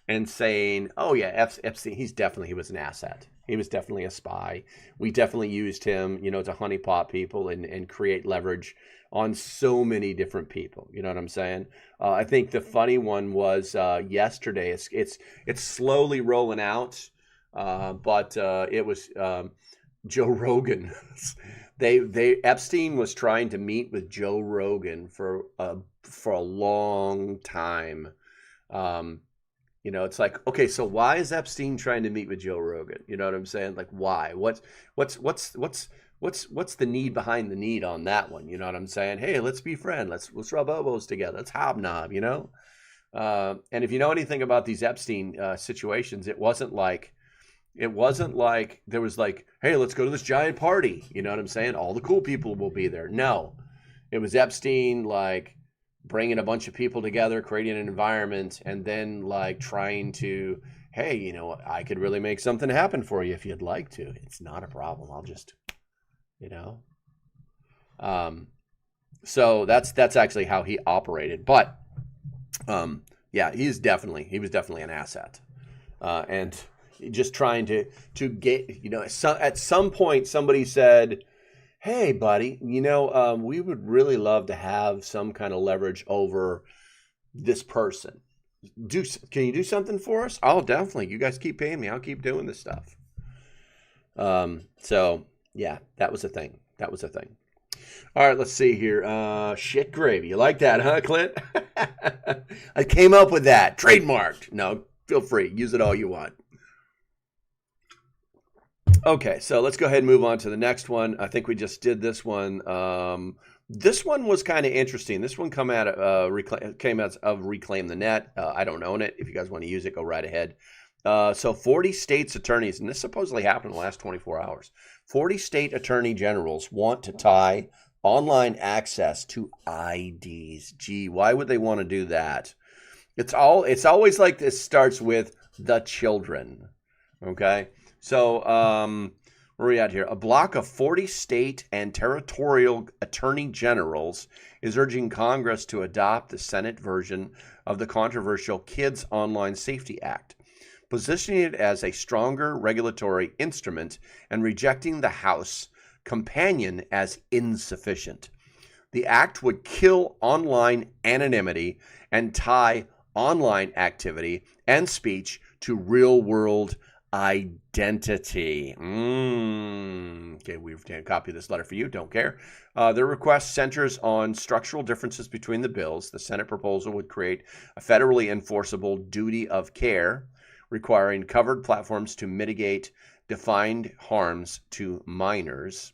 and saying, oh yeah, Epstein, he was an asset. He was definitely a spy. We definitely used him, to honeypot people and create leverage on so many different people. You know what I'm saying? I think the funny one was yesterday. It's slowly rolling out, but it was Joe Rogan. Epstein was trying to meet with Joe Rogan for a long time. It's like, okay, so why is Epstein trying to meet with Joe Rogan? You know what I'm saying? Like, why? What's the need behind the need on that one? You know what I'm saying? Hey, let's be friends. Let's rub elbows together. Let's hobnob. And if you know anything about these Epstein situations, it wasn't like there was like, hey, let's go to this giant party. You know what I'm saying? All the cool people will be there. No, it was Epstein bringing a bunch of people together, creating an environment, and then trying to, hey, I could really make something happen for you if you'd like to. It's not a problem. I'll just, so that's actually how he operated. But yeah, he was definitely an asset, and just trying to get, at some point somebody said, hey, buddy, we would really love to have some kind of leverage over this person. Can you do something for us? Oh, definitely. You guys keep paying me. I'll keep doing this stuff. So, yeah, that was a thing. All right, let's see here. Shit gravy. You like that, huh, Clint? I came up with that. Trademarked. No, feel free. Use it all you want. Okay, so let's go ahead and move on to the next one. I think we just did this one. This one was kind of interesting. This one came out of Reclaim the Net. I don't own it. If you guys want to use it, go right ahead. So 40 states' attorneys, and this supposedly happened in the last 24 hours. 40 state attorney generals want to tie online access to IDs. Gee, why would they want to do that? It's always like this starts with the children. Okay. So, where are we at here? A block of 40 state and territorial attorney generals is urging Congress to adopt the Senate version of the controversial Kids Online Safety Act, positioning it as a stronger regulatory instrument and rejecting the House companion as insufficient. The act would kill online anonymity and tie online activity and speech to real-world identity. Okay, we've copied this letter for you. Don't care. The request centers on structural differences between the bills. The Senate proposal would create a federally enforceable duty of care, requiring covered platforms to mitigate defined harms to minors.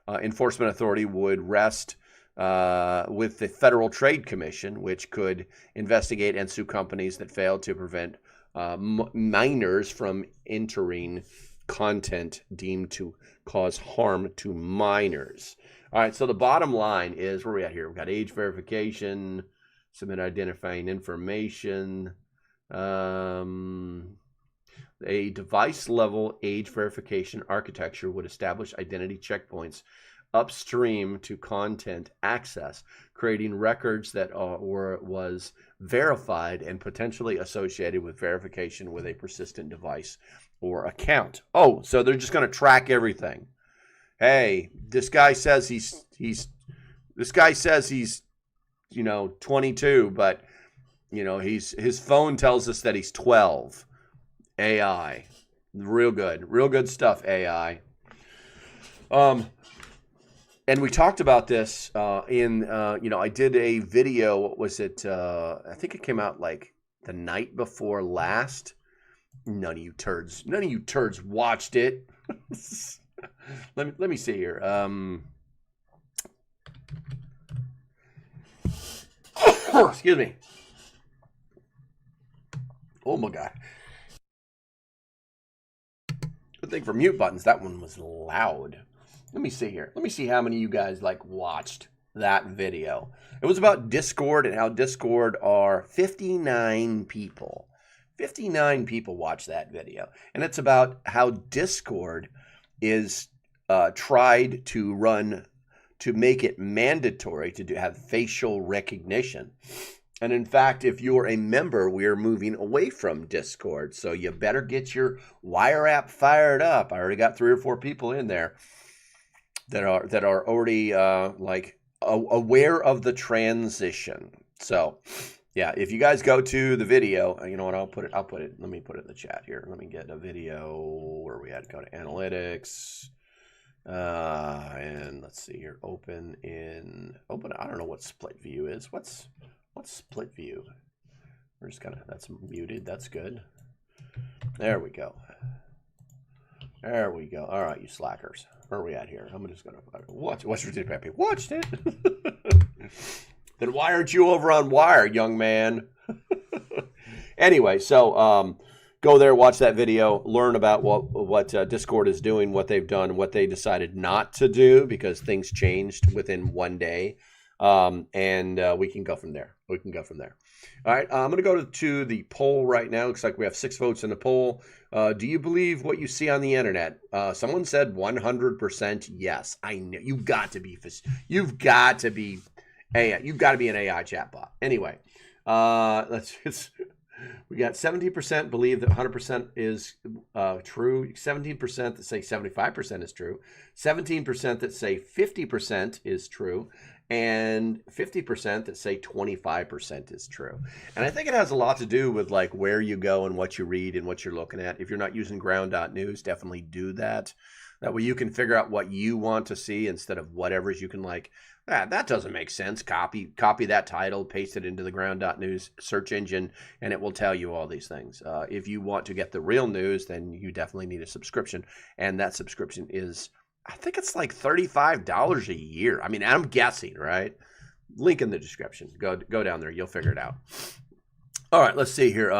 Enforcement authority would rest with the Federal Trade Commission, which could investigate and sue companies that failed to prevent minors from entering content deemed to cause harm to minors. All right, so the bottom line is, where are we at here? We've got age verification, submit identifying information. A device-level age verification architecture would establish identity checkpoints upstream to content access, creating records that was verified and potentially associated with verification with a persistent device or account. Oh, so they're just going to track everything. Hey, this guy says he's 22, but his phone tells us that he's 12. AI, real good stuff. AI. And we talked about this I did a video. What was it? I think it came out like the night before last. None of you turds watched it. Let me see here. Excuse me. Oh my God. Good thing for mute buttons. That one was loud. Let me see here. Let me see how many of you guys watched that video. It was about Discord and how Discord are 59 people. 59 people watched that video. And it's about how Discord is tried to make it mandatory to have facial recognition. And in fact, if you're a member, we are moving away from Discord. So you better get your Wire app fired up. I already got 3 or 4 people in there that are already aware of the transition. So yeah, if you guys go to the video, you know what, let me put it in the chat here. Let me get a video. Where are we at? Go to analytics. And let's see here. Open. I don't know what split view is. What's split view? We're just that's muted. That's good. There we go. There we go. All right, you slackers. Where are we at here? I'm just going to watch West Virginia Peppy. Watched it. Then why aren't you over on Wire, young man? Anyway, so go there, watch that video, learn about what Discord is doing, what they've done, what they decided not to do, because things changed within one day. And we can go from there. All right, I'm going to go to the poll right now. Looks like we have 6 votes in the poll. Do you believe what you see on the internet? Someone said 100% yes. I know. You've got to be an AI chatbot. Anyway, we got 70% believe that 100% is true, 17% that say 75% is true, 17% that say 50% is true, and 50% that say 25% is true. And I think it has a lot to do with where you go and what you read and what you're looking at. If you're not using ground.news, definitely do that. That way you can figure out what you want to see instead of whatever's you can that doesn't make sense. Copy that title, paste it into the ground.news search engine, and it will tell you all these things. If you want to get the real news, then you definitely need a subscription. And that subscription is, I think it's $35 a year. I mean, I'm guessing, right? Link in the description. Go down there. You'll figure it out. All right, let's see here.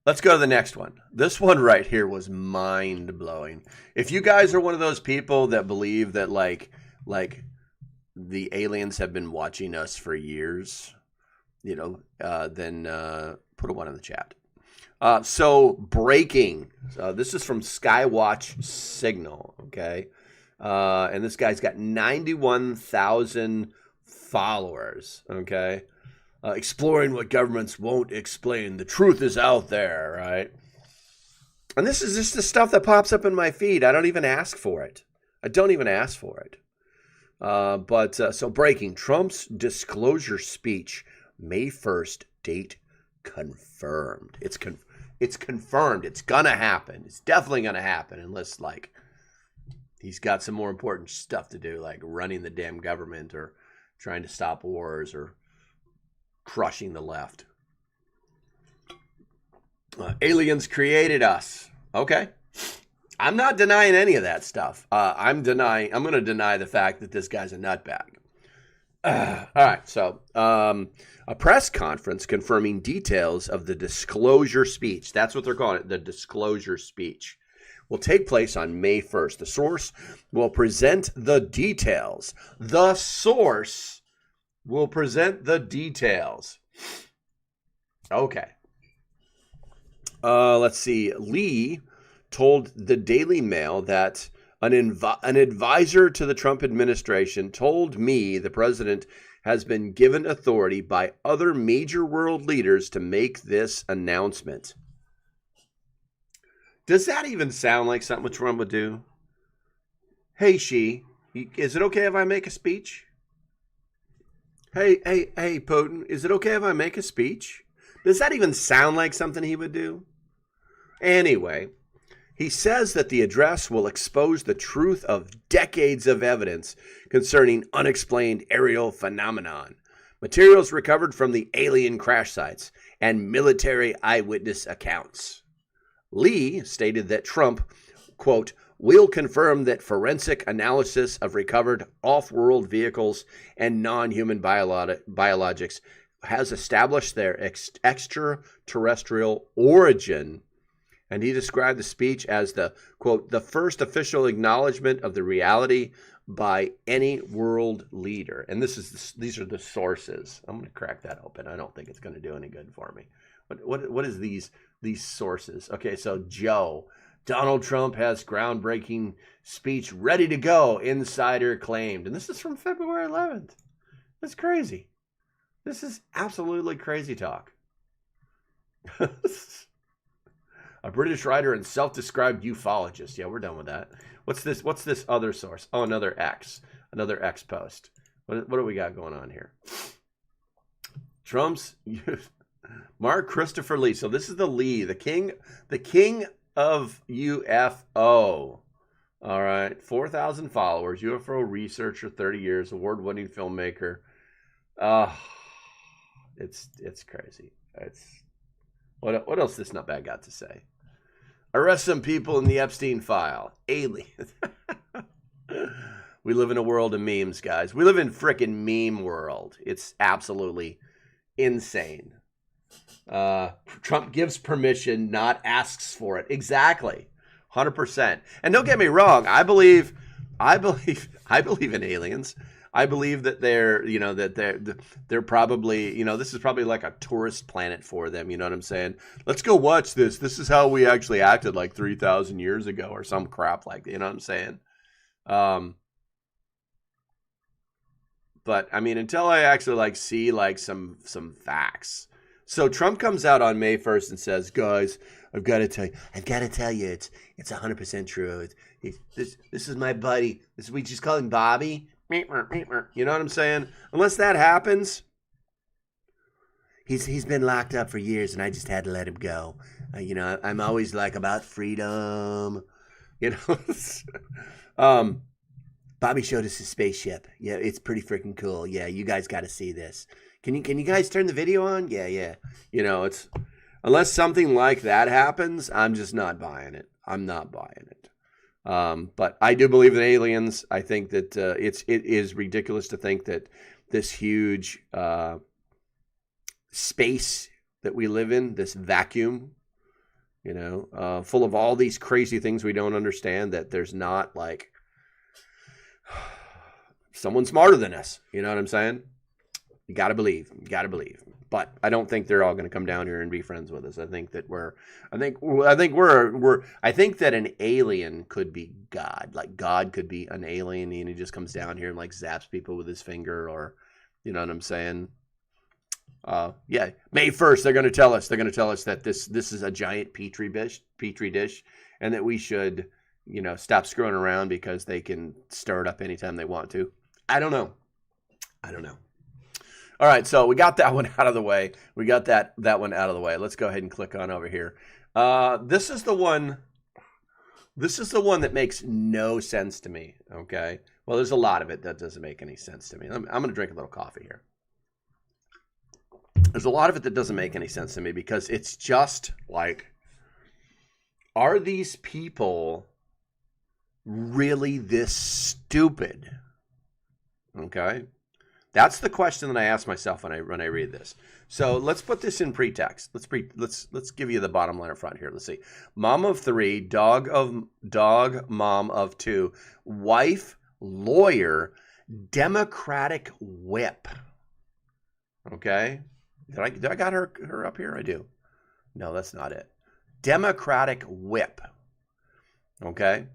Let's go to the next one. This one right here was mind-blowing. If you guys are one of those people that believe that the aliens have been watching us for years, then put a 1 in the chat. So breaking. This is from Skywatch Signal, okay? And this guy's got 91,000 followers, okay? Exploring what governments won't explain. The truth is out there, right? And this is just the stuff that pops up in my feed. I don't even ask for it. So breaking. Trump's disclosure speech, May 1st, date confirmed. It's confirmed. It's gonna happen. It's definitely gonna happen, unless he's got some more important stuff to do, like running the damn government or trying to stop wars or crushing the left. Aliens created us. Okay. I'm not denying any of that stuff. I'm going to deny the fact that this guy's a nutbag. All right, so a press conference confirming details of the disclosure speech. That's what they're calling it, the disclosure speech. Will take place on May 1st. The source will present the details. The source will present the details. Okay. Let's see. Lee told the Daily Mail that an advisor to the Trump administration told me the president has been given authority by other major world leaders to make this announcement. Does that even sound like something Trump would do? Hey, is it okay if I make a speech? Hey, Putin, is it okay if I make a speech? Does that even sound like something he would do? Anyway, he says that the address will expose the truth of decades of evidence concerning unexplained aerial phenomenon, materials recovered from the alien crash sites, and military eyewitness accounts. Lee stated that Trump, quote, will confirm that forensic analysis of recovered off-world vehicles and non-human biologics has established their extraterrestrial origin. And he described the speech as the, quote, the first official acknowledgement of the reality by any world leader. And these are the sources. I'm going to crack that open. I don't think it's going to do any good for me. What is these sources? Okay, so Joe, Donald Trump has groundbreaking speech ready to go, insider claimed. And this is from February 11th. That's crazy. This is absolutely crazy talk. A British writer and self-described ufologist. Yeah, we're done with that. What's this other source? Oh, another X post. What do we got going on here? Trump's Mark Christopher Lee. So this is the Lee, the king of UFO. All right, 4,000 followers, UFO researcher, 30 years, award-winning filmmaker. It's crazy. What else this nutbag got to say? Arrest some people in the Epstein file. Aliens. We live in a world of memes, guys. We live in frickin' meme world. It's absolutely insane. Trump gives permission, not asks for it. Exactly. 100%. And don't get me wrong. I believe in aliens. I believe that they're probably, this is probably like a tourist planet for them. You know what I'm saying? Let's go watch this. This is how we actually acted like 3,000 years ago or some crap like that. You know what I'm saying? But I mean, until I actually see some facts. So Trump comes out on May 1st and says, guys, I've got to tell you, it's 100% true. This is my buddy. We just call him Bobby. You know what I'm saying? Unless that happens, he's been locked up for years, and I just had to let him go. I'm always about freedom. Bobby showed us his spaceship. Yeah, it's pretty freaking cool. Yeah, you guys got to see this. Can you guys turn the video on? Yeah. It's unless something like that happens, I'm just not buying it. I'm not buying it. But I do believe in aliens. I think that it is ridiculous to think that this huge space that we live in, this vacuum, full of all these crazy things we don't understand, that there's not someone smarter than us. You know what I'm saying? You got to believe. But I don't think they're all going to come down here and be friends with us. I think that I think that an alien could be God. Like God could be an alien and he just comes down here and zaps people with his finger, or you know what I'm saying? Yeah, May 1st they're going to tell us that this is a giant petri dish, and that we should, stop screwing around because they can stir it up anytime they want to. I don't know. All right, so we got that one out of the way. Let's go ahead and click on over here. This is the one that makes no sense to me, okay? Well, there's a lot of it that doesn't make any sense to me. I'm going to drink a little coffee here. There's a lot of it that doesn't make any sense to me because it's just are these people really this stupid? Okay? That's the question that I ask myself when I read this. So let's put this in pretext. Let's give you the bottom line up front here. Let's see. Mom of 3, dog mom of 2, wife, lawyer, Democratic whip. Okay? Did I got her up here? I do. No, that's not it. Democratic whip. Okay?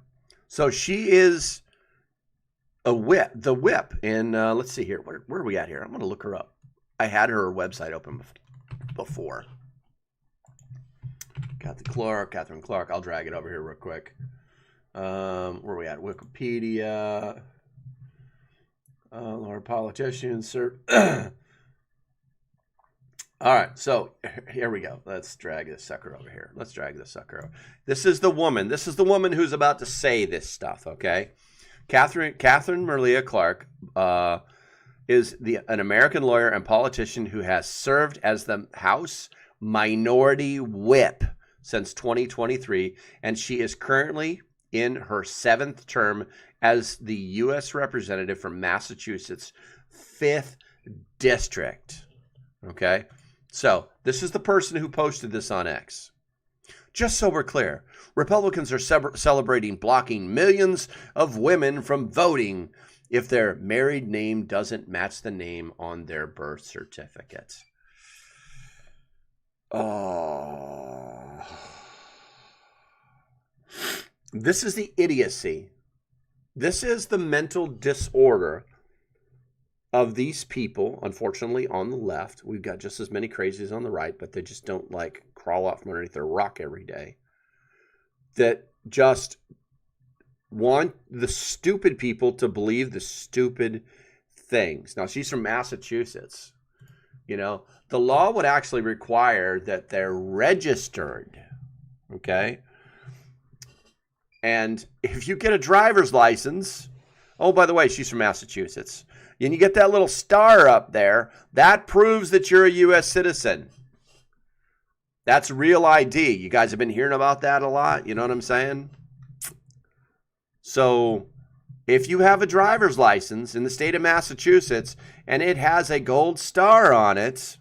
So she is the whip. And let's see here. Where are we at here? I'm going to look her up. I had her website open before. Catherine Clark. I'll drag it over here real quick. Where are we at? Wikipedia. Our politicians, sir. All right, so here we go. Let's drag this sucker over here. This is the woman. This is the woman who's about to say this stuff, okay? Catherine Maria Clark is an American lawyer and politician who has served as the House Minority Whip since 2023, and she is currently in her 7th term as the U.S. representative from Massachusetts' 5th district, okay? So this is the person who posted this on X. Just so we're clear, Republicans are celebrating blocking millions of women from voting if their married name doesn't match the name on their birth certificate. Oh. This is the idiocy. This is the mental disorder of these people, unfortunately, on the left. We've got just as many crazies on the right, but they just don't like crawl out from underneath their rock every day. That just want the stupid people to believe the stupid things. Now, she's from Massachusetts. You know, the law would actually require that they're registered, okay? And if you get a driver's license, oh, by the way, she's from Massachusetts, and you get that little star up there, that proves that you're a U.S. citizen. That's real ID. You guys have been hearing about that a lot. You know what I'm saying? So if you have a driver's license in the state of Massachusetts and it has a gold star on it,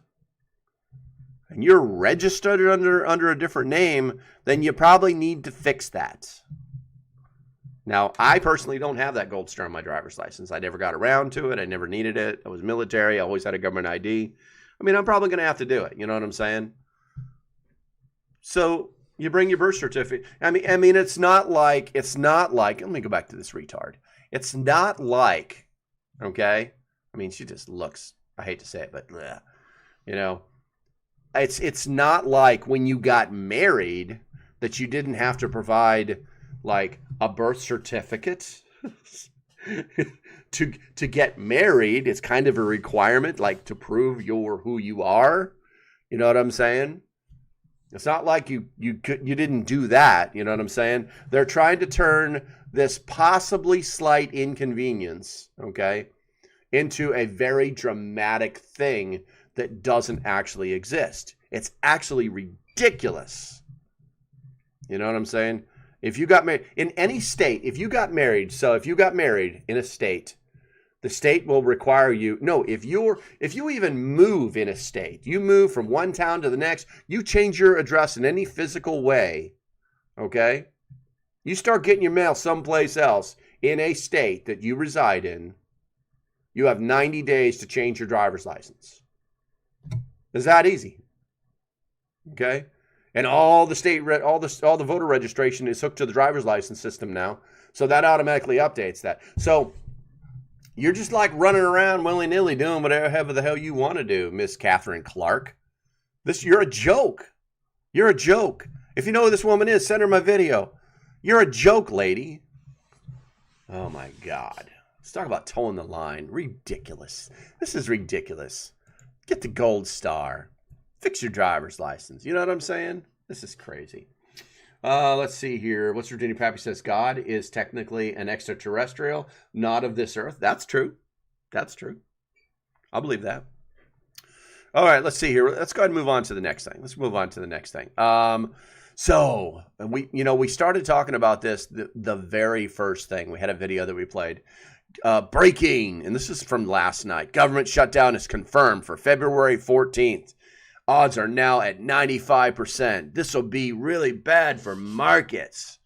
and you're registered under a different name, then you probably need to fix that. Now, I personally don't have that gold star on my driver's license. I never got around to it. I never needed it. I was military. I always had a government ID. I mean, I'm probably going to have to do it. You know what I'm saying? So you bring your birth certificate. I mean, it's not like, let me go back to this retard. It's not like, okay? I mean, she just looks, I hate to say it, but, bleh, you know, it's not like when you got married that you didn't have to provide like a birth certificate to get married. It's kind of a requirement, like to prove you're who you are. You know what I'm saying? It's not like you didn't do that. You know what I'm saying? They're trying to turn this possibly slight inconvenience, okay, into a very dramatic thing that doesn't actually exist. It's actually ridiculous. You know what I'm saying? If you got married in any state, if you got married in a state, the state will require you. No, if you even move in a state, you move from one town to the next, you change your address in any physical way, okay? You start getting your mail someplace else in a state that you reside in, you have 90 days to change your driver's license. It's that easy, okay? And all the voter registration is hooked to the driver's license system now. So that automatically updates that. So you're just like running around willy-nilly doing whatever the hell you want to do, Miss Catherine Clark. You're a joke. You're a joke. If you know who this woman is, send her my video. You're a joke, lady. Oh my God. Let's talk about towing the line. Ridiculous. This is ridiculous. Get the gold star. Fix your driver's license. You know what I'm saying? This is crazy. Let's see here. What's Virginia Pappy says? God is technically an extraterrestrial, not of this earth. That's true. That's true. I'll believe that. All right, let's see here. Let's go ahead and move on to the next thing. So we started talking about this, the very first thing. We had a video that we played. Breaking, and this is from last night. Government shutdown is confirmed for February 14th. Odds are now at 95%. This will be really bad for markets.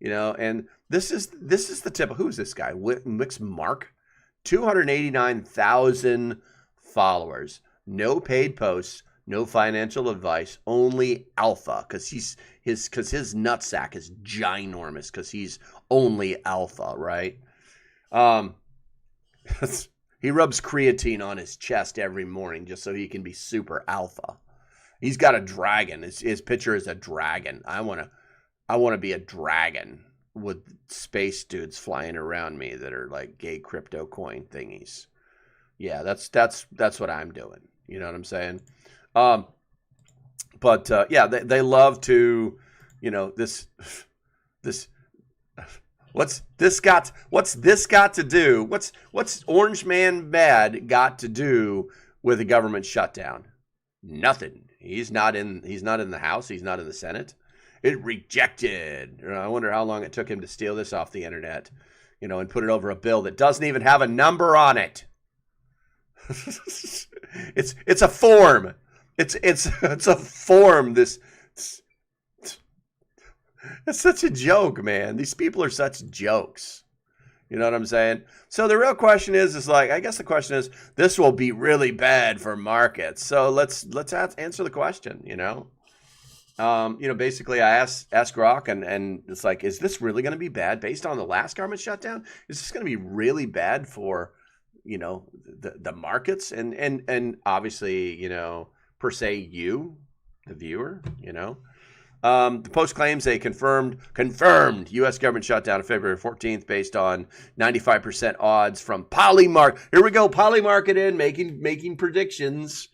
And this is the tip. Who's this guy? Mix Mark, 289,000 followers. No paid posts, no financial advice, only alpha, because his nutsack is ginormous, because he's only alpha, right? He rubs creatine on his chest every morning just so he can be super alpha. He's got a dragon. His picture is a dragon. I want to be a dragon with space dudes flying around me that are like gay crypto coin thingies. Yeah, that's what I'm doing. You know what I'm saying? But they love to, this. What's this got to do? What's Orange Man Bad got to do with a government shutdown? Nothing. He's not in the House. He's not in the Senate. It rejected. I wonder how long it took him to steal this off the internet, and put it over a bill that doesn't even have a number on it. It's a form. It's a form. It's such a joke, man. These people are such jokes. You know what I'm saying? So the real question is I guess the question is, this will be really bad for markets. So let's answer the question, basically I asked Grok and it's like, is this really going to be bad based on the last government shutdown? Is this going to be really bad for, the markets and obviously, per se you, the viewer, The Post claims a confirmed U.S. government shutdown on February 14th based on 95% odds from Polymarket. Here we go, Polymarket in making predictions,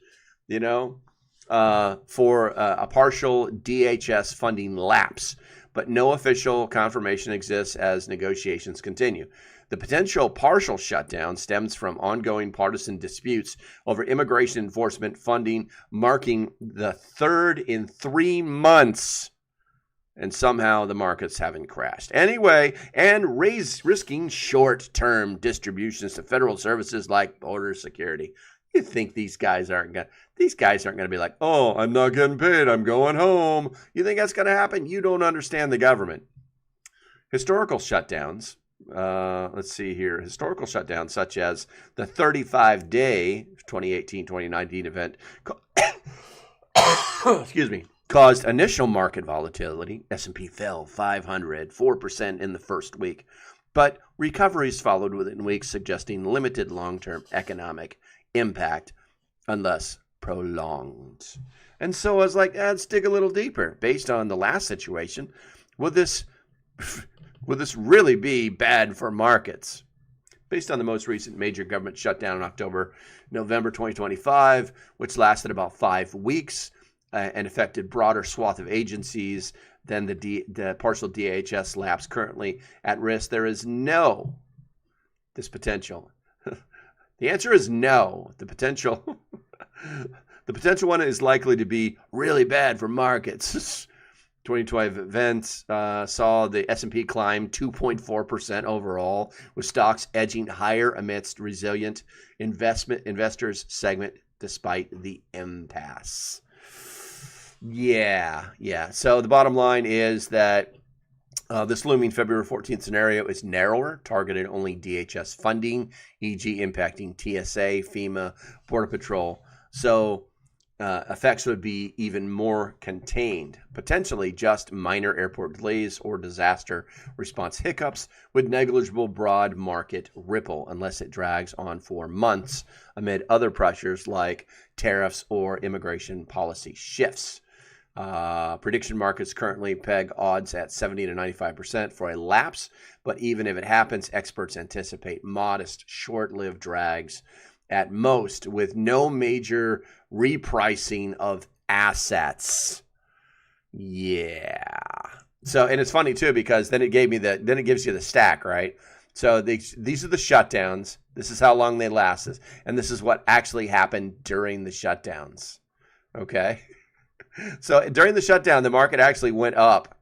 for a partial DHS funding lapse, but no official confirmation exists as negotiations continue. The potential partial shutdown stems from ongoing partisan disputes over immigration enforcement funding, marking the third in 3 months. And somehow the markets haven't crashed. Anyway, and risking short-term distributions to federal services like border security. You think these guys aren't going to be like, oh, I'm not getting paid, I'm going home. You think that's going to happen? You don't understand the government. Historical shutdowns. Let's see here. Historical shutdowns such as the 35-day 2018-2019 event excuse me, caused initial market volatility. S&P fell 4% in the first week, but recoveries followed within weeks, suggesting limited long-term economic impact unless prolonged. And so I was like, let's dig a little deeper. Based on the last situation, will this really be bad for markets? Based on the most recent major government shutdown in November 2025, which lasted about 5 weeks and affected broader swath of agencies than the partial DHS lapse currently at risk, there is this potential. The answer is no. The potential one is likely to be really bad for markets. 2012 events saw the S&P climb 2.4% overall, with stocks edging higher amidst resilient investors segment despite the impasse. Yeah. So the bottom line is that this looming February 14th scenario is narrower, targeted only DHS funding, e.g. impacting TSA, FEMA, Border Patrol. So effects would be even more contained, potentially just minor airport delays or disaster response hiccups with negligible broad market ripple unless it drags on for months amid other pressures like tariffs or immigration policy shifts. Prediction markets currently peg odds at 70 to 95% for a lapse, but even if it happens, experts anticipate modest, short-lived drags at most, with no major repricing of assets. Yeah. So, and it's funny too, because then it gives you the stack, right? So these are the shutdowns. This is how long they lasted, and this is what actually happened during the shutdowns. Okay. So during the shutdown, the market actually went up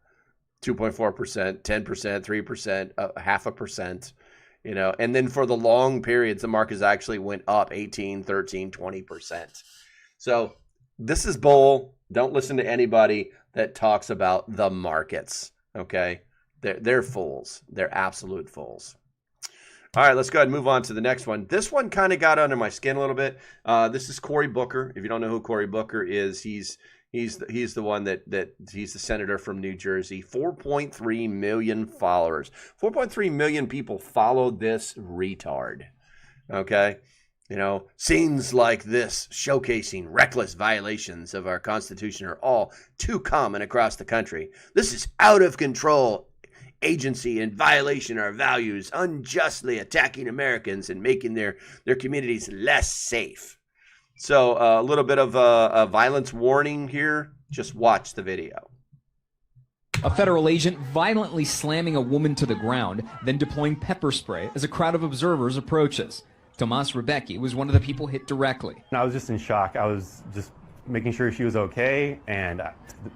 2.4%, 10%, 3%, 0.5%. You know, and then for the long periods, the markets actually went up 18, 13, 20%. So this is bull. Don't listen to anybody that talks about the markets. Okay, they're fools. They're absolute fools. All right, let's go ahead and move on to the next one. This one kind of got under my skin a little bit. This is Cory Booker. If you don't know who Cory Booker is, he's the one that he's the senator from New Jersey. 4.3 million followers. 4.3 million people followed this retard. Okay, you know, scenes like this showcasing reckless violations of our Constitution are all too common across the country. This is out of control agency in violation of our values, unjustly attacking Americans and making their communities less safe. So a little bit of a violence warning here. Just watch the video. A federal agent violently slamming a woman to the ground, then deploying pepper spray as a crowd of observers approaches. Tomas Rebecki was one of the people hit directly. I was just in shock. I was just making sure she was okay, and the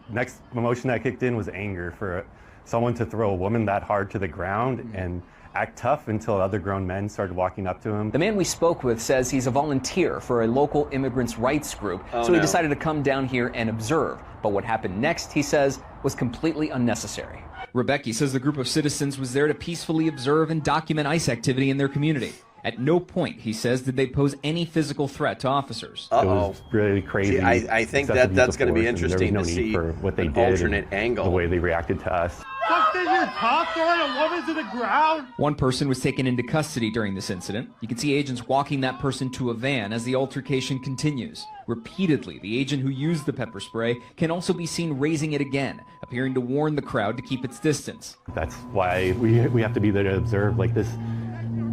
next emotion that kicked in was anger for someone to throw a woman that hard to the ground and act tough until other grown men started walking up to him. The man we spoke with says he's a volunteer for a local immigrants' rights group, so he decided to come down here and observe. But what happened next, he says, was completely unnecessary. Rebecki says the group of citizens was there to peacefully observe and document ICE activity in their community. At no point, he says, did they pose any physical threat to officers. It was really crazy. See, I think that's going to be interesting to see for what they an did, alternate angle. The way they reacted to us. Throwing a woman to the ground? One person was taken into custody during this incident. You can see agents walking that person to a van as the altercation continues. Repeatedly, the agent who used the pepper spray can also be seen raising it again, appearing to warn the crowd to keep its distance. That's why we have to be there to observe. Like this,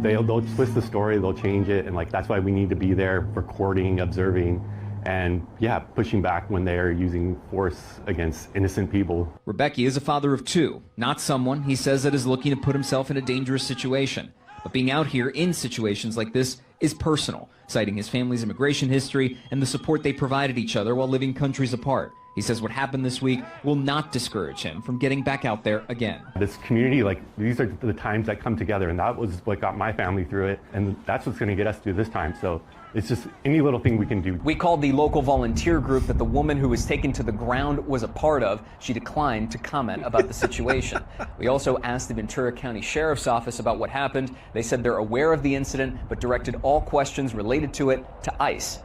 they'll twist the story, they'll change it, and like that's why we need to be there, recording, observing, and yeah, pushing back when they're using force against innocent people. Rebecki is a father of two, not someone, he says, that is looking to put himself in a dangerous situation. But being out here in situations like this is personal, citing his family's immigration history and the support they provided each other while living countries apart. He says what happened this week will not discourage him from getting back out there again. This community, like, these are the times that come together, and that was what got my family through it, and that's what's going to get us through this time. So it's just any little thing we can do. We called the local volunteer group that the woman who was taken to the ground was a part of. She declined to comment about the situation. We also asked the Ventura County Sheriff's Office about what happened. They said they're aware of the incident, but directed all questions related to it to ICE.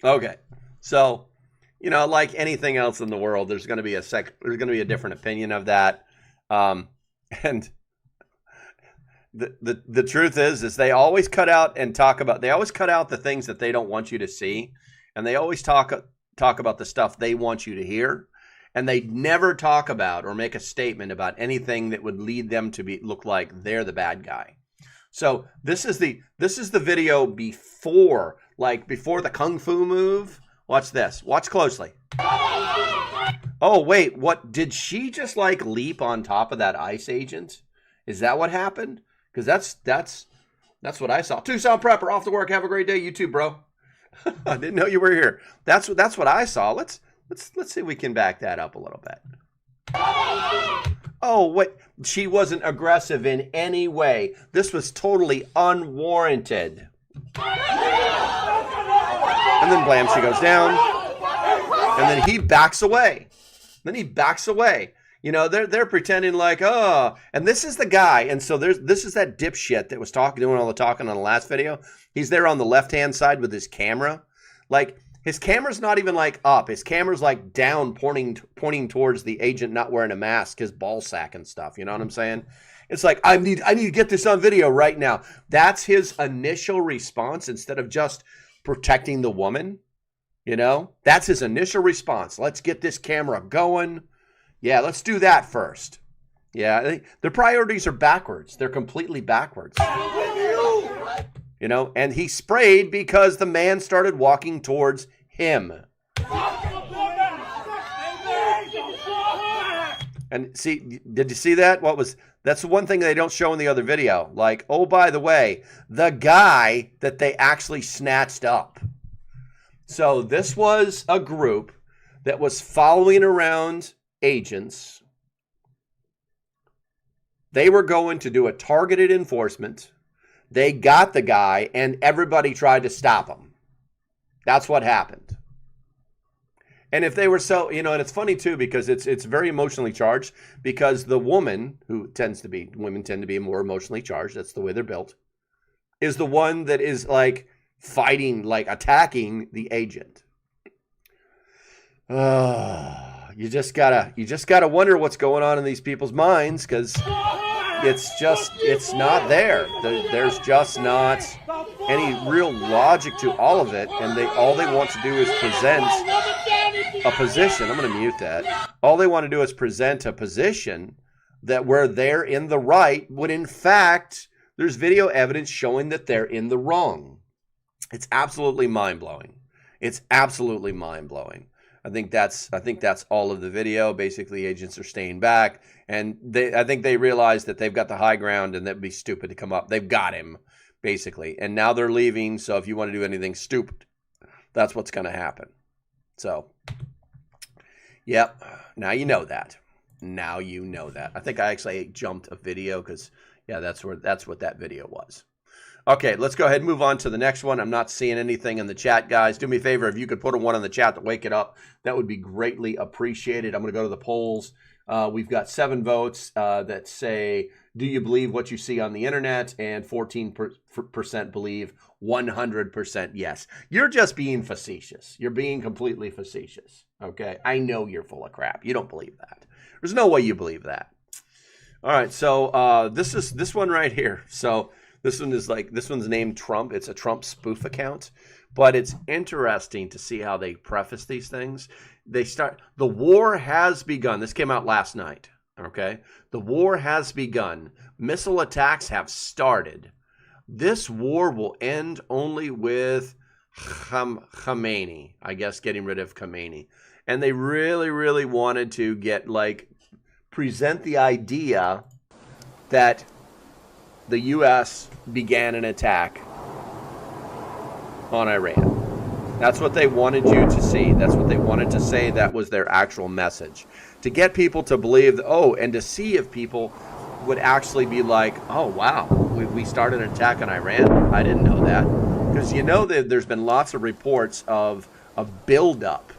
Okay, so, you know, like anything else in the world, there's going to be a different opinion of that, and the truth is they always cut out and talk about. They always cut out the things that they don't want you to see, and they always talk about the stuff they want you to hear, and they never talk about or make a statement about anything that would lead them to look like they're the bad guy. So this is the video before the kung fu move. Watch this. Watch closely. Oh, wait. What? Did she just like leap on top of that ICE agent? Is that what happened? Because that's what I saw. Tucson Prepper, off to work. Have a great day. You too, bro. I didn't know you were here. That's what I saw. Let's see if we can back that up a little bit. Oh, wait. She wasn't aggressive in any way. This was totally unwarranted. And then blam, she goes down. And then he backs away. You know, they're pretending like, oh, and this is the guy. And so this is that dipshit that was doing all the talking on the last video. He's there on the left-hand side with his camera. Like, his camera's not even like up. His camera's like down, pointing towards the agent not wearing a mask, his ball sack and stuff. You know what I'm saying? It's like, I need to get this on video right now. That's his initial response instead of just protecting the woman. You know, that's his initial response. Let's get this camera going. Yeah, let's do that first. Yeah, their priorities are backwards. They're completely backwards. You know, and he sprayed because the man started walking towards him. And see, did you see that? That's the one thing they don't show in the other video. Like, oh, by the way, the guy that they actually snatched up. So this was a group that was following around agents. They were going to do a targeted enforcement. They got the guy, and everybody tried to stop him. That's what happened. And if they were so, and it's funny too, because it's very emotionally charged, because the woman, women tend to be more emotionally charged, that's the way they're built, is the one that is like fighting, like attacking the agent. You just gotta wonder what's going on in these people's minds, because it's not there. There's just not any real logic to all of it, and all they want to do is present a position. I'm going to mute that. All they want to do is present a position that where they're in the right, when in fact there's video evidence showing that they're in the wrong. It's absolutely mind-blowing. It's absolutely mind-blowing. I think that's all of the video. Basically, agents are staying back, and I think they realize that they've got the high ground, and that'd be stupid to come up. They've got him, basically, and now they're leaving. So if you want to do anything stupid, that's what's going to happen. So, yep. Now you know that. Now you know that. I think I actually jumped a video because, yeah, that's what that video was. Okay, let's go ahead and move on to the next one. I'm not seeing anything in the chat, guys. Do me a favor, if you could put a one in the chat to wake it up, that would be greatly appreciated. I'm going to go to the polls. We've got 7 votes that say, do you believe what you see on the internet? And 14% believe, 100% yes. You're just being facetious. You're being completely facetious, okay? I know you're full of crap. You don't believe that. There's no way you believe that. All right, so this one right here. So this one's named Trump. It's a Trump spoof account, but it's interesting to see how they preface these things. The war has begun. This came out last night, okay? The war has begun. Missile attacks have started. This war will end only with Khamenei, I guess, getting rid of Khamenei. And they really, really wanted to present the idea that the U.S. began an attack on Iran. That's what they wanted you to see. That's what they wanted to say. That was their actual message. To get people to believe, and to see if people would actually be like, oh, wow, we started an attack on Iran? I didn't know that. Because that there's been lots of reports of a buildup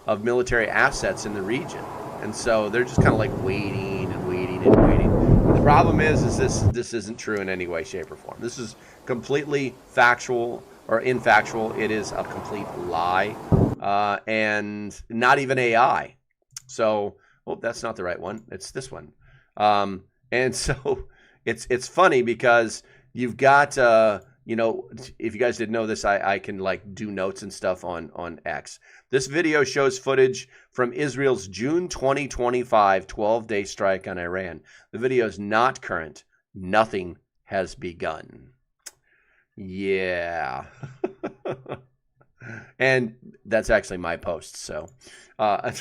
of military assets in the region. And so they're just kind of like waiting and waiting and waiting. The problem is this isn't true in any way, shape, or form. This is completely factual or infactual. It is a complete lie, and not even AI. So, that's not the right one. It's this one. And so it's funny because you've got if you guys didn't know this, I can do notes and stuff on X. This video shows footage from Israel's June 2025 12-day strike on Iran. The video is not current. Nothing has begun. Yeah. And that's actually my post. So I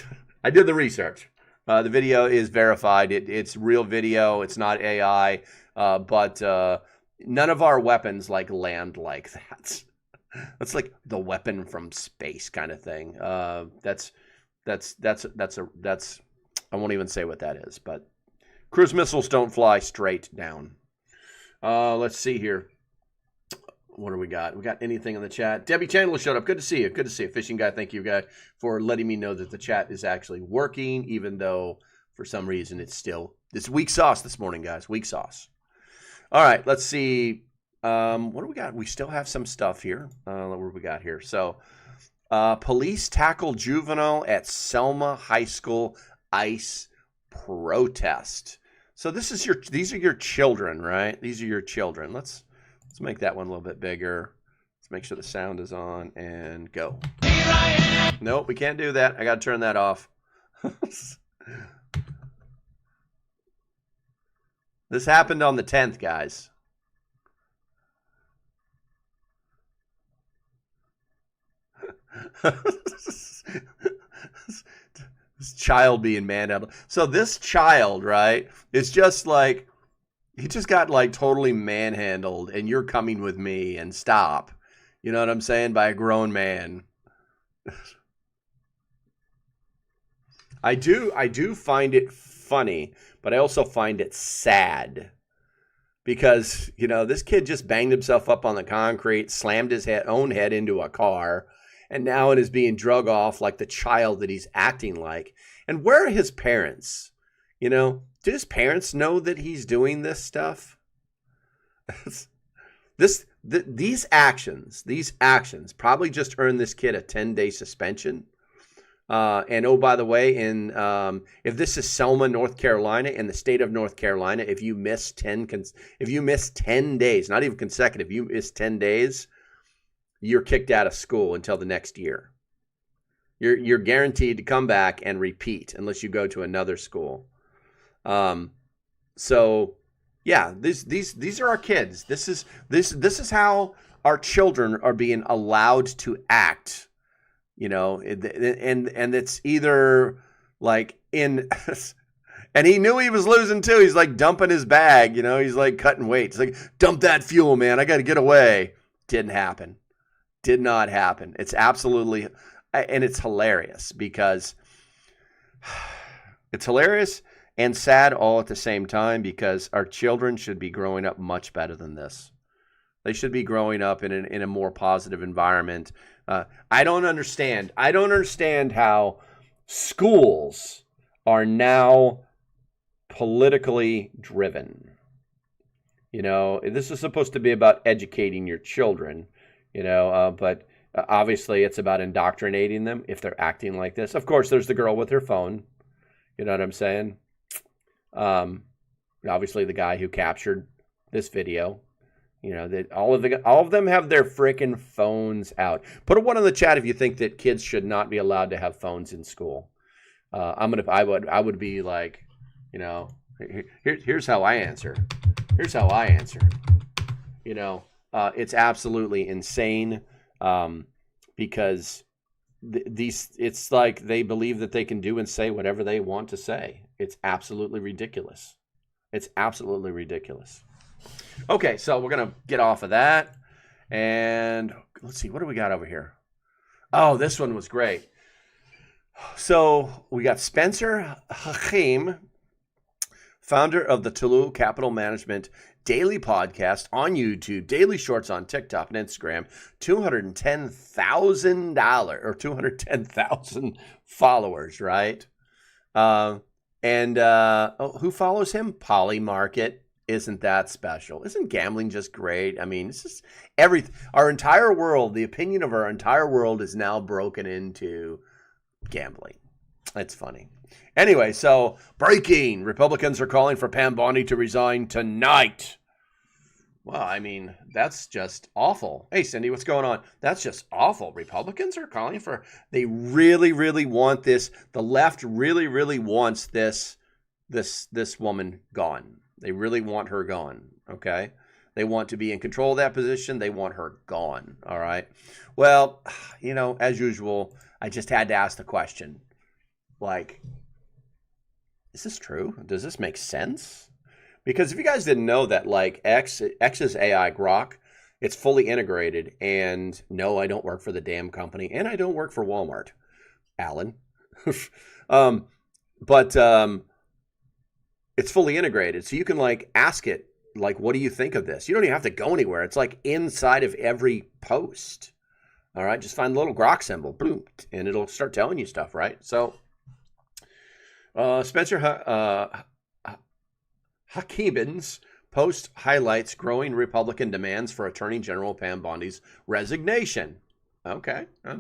did the research. The video is verified. It's real video. It's not AI. But none of our weapons land like that. That's like the weapon from space kind of thing. That's I won't even say what that is, but cruise missiles don't fly straight down. Let's see here. What do we got? We got anything in the chat? Debbie Chandler showed up. Good to see you. Good to see you. Fishing guy, thank you, guy, for letting me know that the chat is actually working, even though for some reason it's weak sauce this morning, guys. Weak sauce. All right, let's see. What do we got? We still have some stuff here. What do we got here? So, police tackle juvenile at Selma High School ICE protest. So these are your children, right? These are your children. Let's make that one a little bit bigger. Let's make sure the sound is on and go. Nope, we can't do that. I got to turn that off. This happened on the 10th, guys. This child being manhandled. So this child, right, is just he just got totally manhandled, and you're coming with me and stop. You know what I'm saying? By a grown man. I do find it funny, but I also find it sad because, you know, this kid just banged himself up on the concrete, slammed his own head into a car, and now it is being drug off like the child that he's acting like. And where are his parents? You know, do his parents know that he's doing this stuff? These actions probably just earned this kid a 10-day suspension. And oh, by the way, if this is Selma, North Carolina, in the state of North Carolina, if you miss 10 days, not even consecutive, you miss 10 days, you're kicked out of school until the next year. You're guaranteed to come back and repeat unless you go to another school. So yeah, these are our kids. This is how our children are being allowed to act. You know, and it's either like and he knew he was losing too. He's like dumping his bag, you know, he's like cutting weight. He's like, dump that fuel, man. I got to get away. Didn't happen. Did not happen. It's absolutely, and it's hilarious because it's hilarious and sad all at the same time because our children should be growing up much better than this. They should be growing up in a more positive environment. I don't understand how schools are now politically driven. You know, this is supposed to be about educating your children, you know, but obviously it's about indoctrinating them if they're acting like this. Of course, there's the girl with her phone. You know what I'm saying? Obviously the guy who captured this video. You know, that all of them have their freaking phones out. Put a 1 in the chat if you think that kids should not be allowed to have phones in school. I would be like, you know, here's how I answer. Here's how I answer. You know, it's absolutely insane because it's like they believe that they can do and say whatever they want to say. It's absolutely ridiculous. It's absolutely ridiculous. Okay, so we're going to get off of that. And let's see, what do we got over here? Oh, this one was great. So we got Spencer Hakim, founder of the Tulum Capital Management daily podcast on YouTube, daily shorts on TikTok and Instagram, $210,000 or 210,000 followers, right? Who follows him? Polymarket. Isn't that special? Isn't gambling just great? I mean, it's just our entire world, the opinion of our entire world is now broken into gambling. It's funny. Anyway, so breaking. Republicans are calling for Pam Bondi to resign tonight. Well, I mean, that's just awful. Hey, Cindy, what's going on? That's just awful. Republicans are calling for, they really, really want this. The left really, really wants this woman gone. They really want her gone, okay? They want to be in control of that position. They want her gone, all right? Well, you know, as usual, I just had to ask the question, like, is this true? Does this make sense? Because if you guys didn't know that, like, X's AI Grok, it's fully integrated, and no, I don't work for the damn company, and I don't work for Walmart, Alan. It's fully integrated, so you can like ask it, like, what do you think of this? You don't even have to go anywhere. It's like inside of every post. All right, just find the little Grok symbol, boom, and it'll start telling you stuff, right? So, Spencer Hakibin's post highlights growing Republican demands for Attorney General Pam Bondi's resignation. Okay. I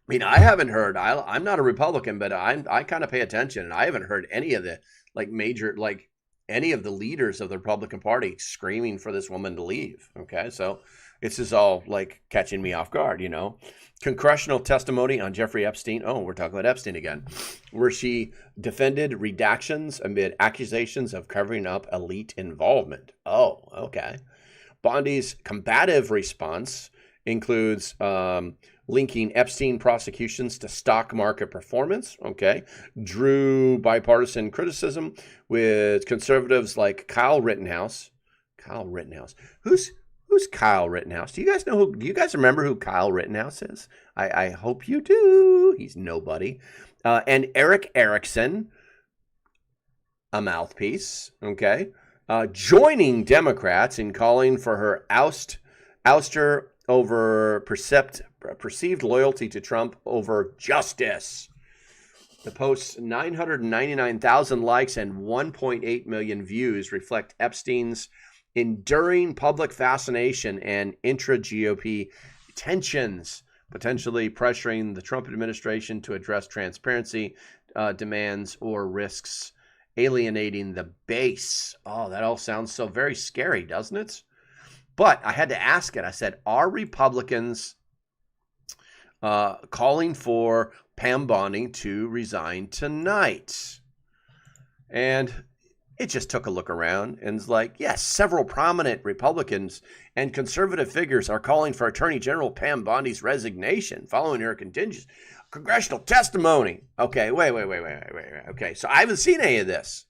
mean, I haven't heard, I'm not a Republican, but I kind of pay attention, and I haven't heard any of the any of the leaders of the Republican Party screaming for this woman to leave. Okay, so this is all like catching me off guard, you know. Congressional testimony on Jeffrey Epstein. Oh, we're talking about Epstein again, where she defended redactions amid accusations of covering up elite involvement. Oh, okay. Bondi's combative response includes linking Epstein prosecutions to stock market performance, okay, drew bipartisan criticism with conservatives like Kyle Rittenhouse. Who's Kyle Rittenhouse? Do you guys remember who Kyle Rittenhouse is? I hope you do. he's nobody. And Eric Erickson, a mouthpiece, okay, joining Democrats in calling for her ouster over perceived loyalty to Trump over justice. The post's 999,000 likes and 1.8 million views reflect Epstein's enduring public fascination and intra-GOP tensions, potentially pressuring the Trump administration to address transparency demands or risks alienating the base. Oh, that all sounds so very scary, doesn't it? But I had to ask it. I said, are Republicans calling for Pam Bondi to resign tonight? And it just took a look around and was like, yes, several prominent Republicans and conservative figures are calling for Attorney General Pam Bondi's resignation following her congressional testimony. Okay, wait. Okay, so I haven't seen any of this.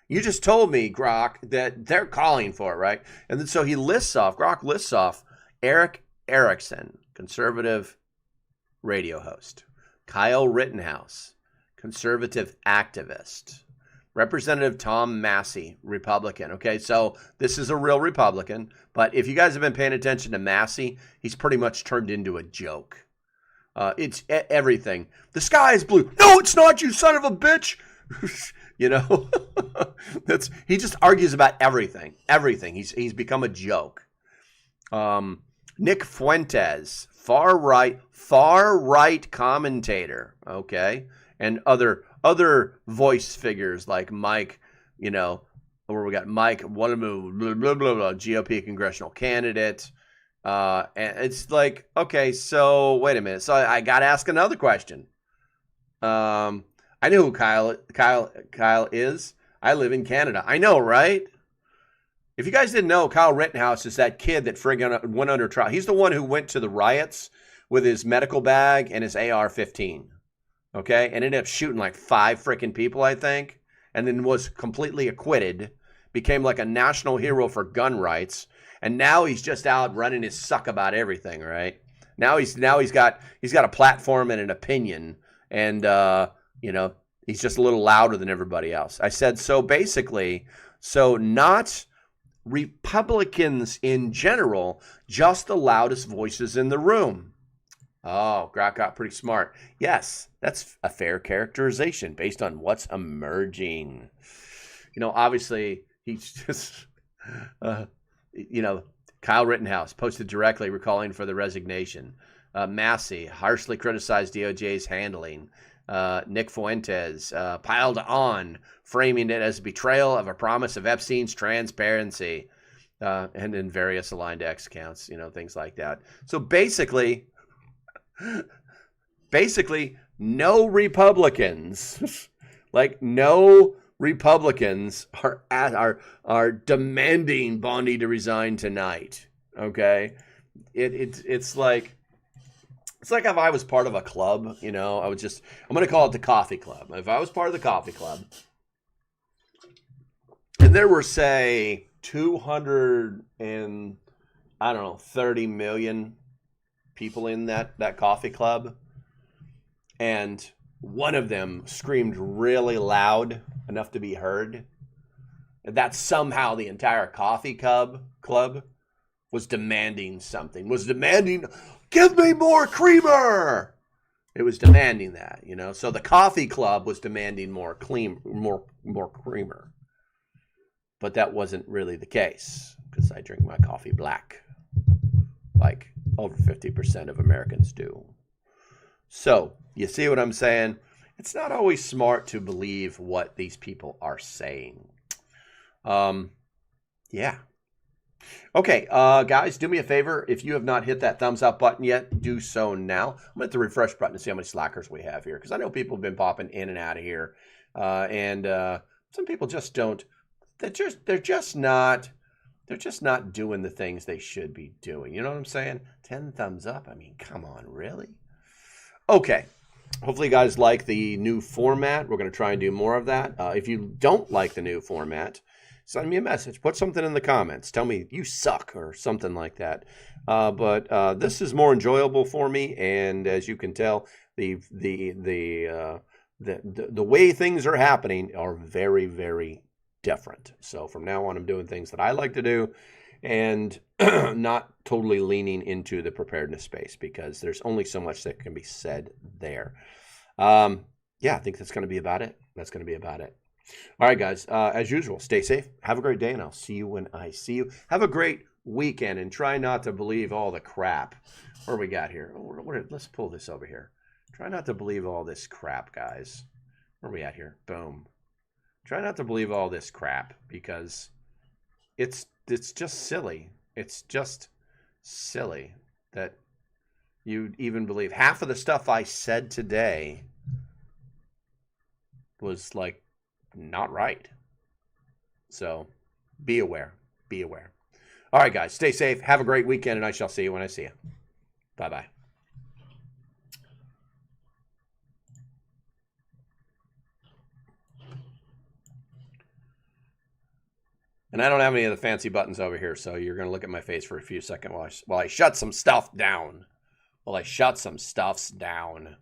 You just told me, Grok, that they're calling for it, right? And then so Grok lists off Eric Erickson, conservative radio host, Kyle Rittenhouse, conservative activist, Representative Tom Massey, Republican. Okay, so this is a real Republican, but if you guys have been paying attention to Massey, he's pretty much turned into a joke. It's everything. The sky is blue. No, it's not, you son of a bitch. You know, he just argues about everything. He's become a joke. Nick Fuentes, far right commentator. Okay, and other voice figures like Mike. You know, where we got Mike, blah blah blah blah, GOP congressional candidate. And it's like, okay, so wait a minute. So I got to ask another question. I know who Kyle is. I live in Canada. I know, right? If you guys didn't know, Kyle Rittenhouse is that kid that friggin' went under trial. He's the one who went to the riots with his medical bag and his AR-15. Okay? And ended up shooting like 5 frickin' people, I think. And then was completely acquitted. Became like a national hero for gun rights. And now he's just out running his suck about everything, right? Now he's got a platform and an opinion. And you know, he's just a little louder than everybody else. I said, so basically, not Republicans in general, just the loudest voices in the room. Oh, Grok got pretty smart. Yes, that's a fair characterization based on what's emerging. You know, obviously, he's just, you know, Kyle Rittenhouse posted directly recalling for the resignation. Massey harshly criticized DOJ's handling. Nick Fuentes piled on, framing it as a betrayal of a promise of Epstein's transparency, and in various aligned X accounts, you know, things like that. So basically, no Republicans, no Republicans are demanding Bondi to resign tonight. Okay, it's like. It's like if I was part of a club, you know, I'm going to call it the coffee club. If I was part of the coffee club and there were, say, 30 million people in that coffee club, and one of them screamed really loud enough to be heard, and that somehow the entire coffee club was demanding something, give me more creamer. It was demanding that, you know. So the coffee club was demanding more creamer. But that wasn't really the case because I drink my coffee black, like over 50% of Americans do. So you see what I'm saying? It's not always smart to believe what these people are saying. Yeah. Okay, guys, do me a favor. If you have not hit that thumbs up button yet, do so now. I'm going to hit the refresh button to see how many slackers we have here, because I know people have been popping in and out of here, and some people just don't. They're just not doing the things they should be doing. You know what I'm saying? 10 thumbs up. I mean, come on, really? Okay. Hopefully you guys like the new format. We're going to try and do more of that. If you don't like the new format, send me a message. Put something in the comments. Tell me you suck or something like that. But this is more enjoyable for me. And as you can tell, the way things are happening are very, very different. So from now on, I'm doing things that I like to do, and not totally leaning into the preparedness space, because there's only so much that can be said there. Yeah, I think that's going to be about it. That's going to be about it. All right, guys. As usual, stay safe. Have a great day, and I'll see you when I see you. Have a great weekend, and try not to believe all the crap. What do we got here? Let's pull this over here. Try not to believe all this crap, guys. Where are we at here? Boom. Try not to believe all this crap, because it's just silly. It's just silly that you even believe half of the stuff I said today was like not right. So be aware. Be aware. All right, guys. Stay safe. Have a great weekend, and I shall see you when I see you. Bye-bye. And I don't have any of the fancy buttons over here, so you're going to look at my face for a few seconds while I shut some stuff down. While I shut some stuffs down.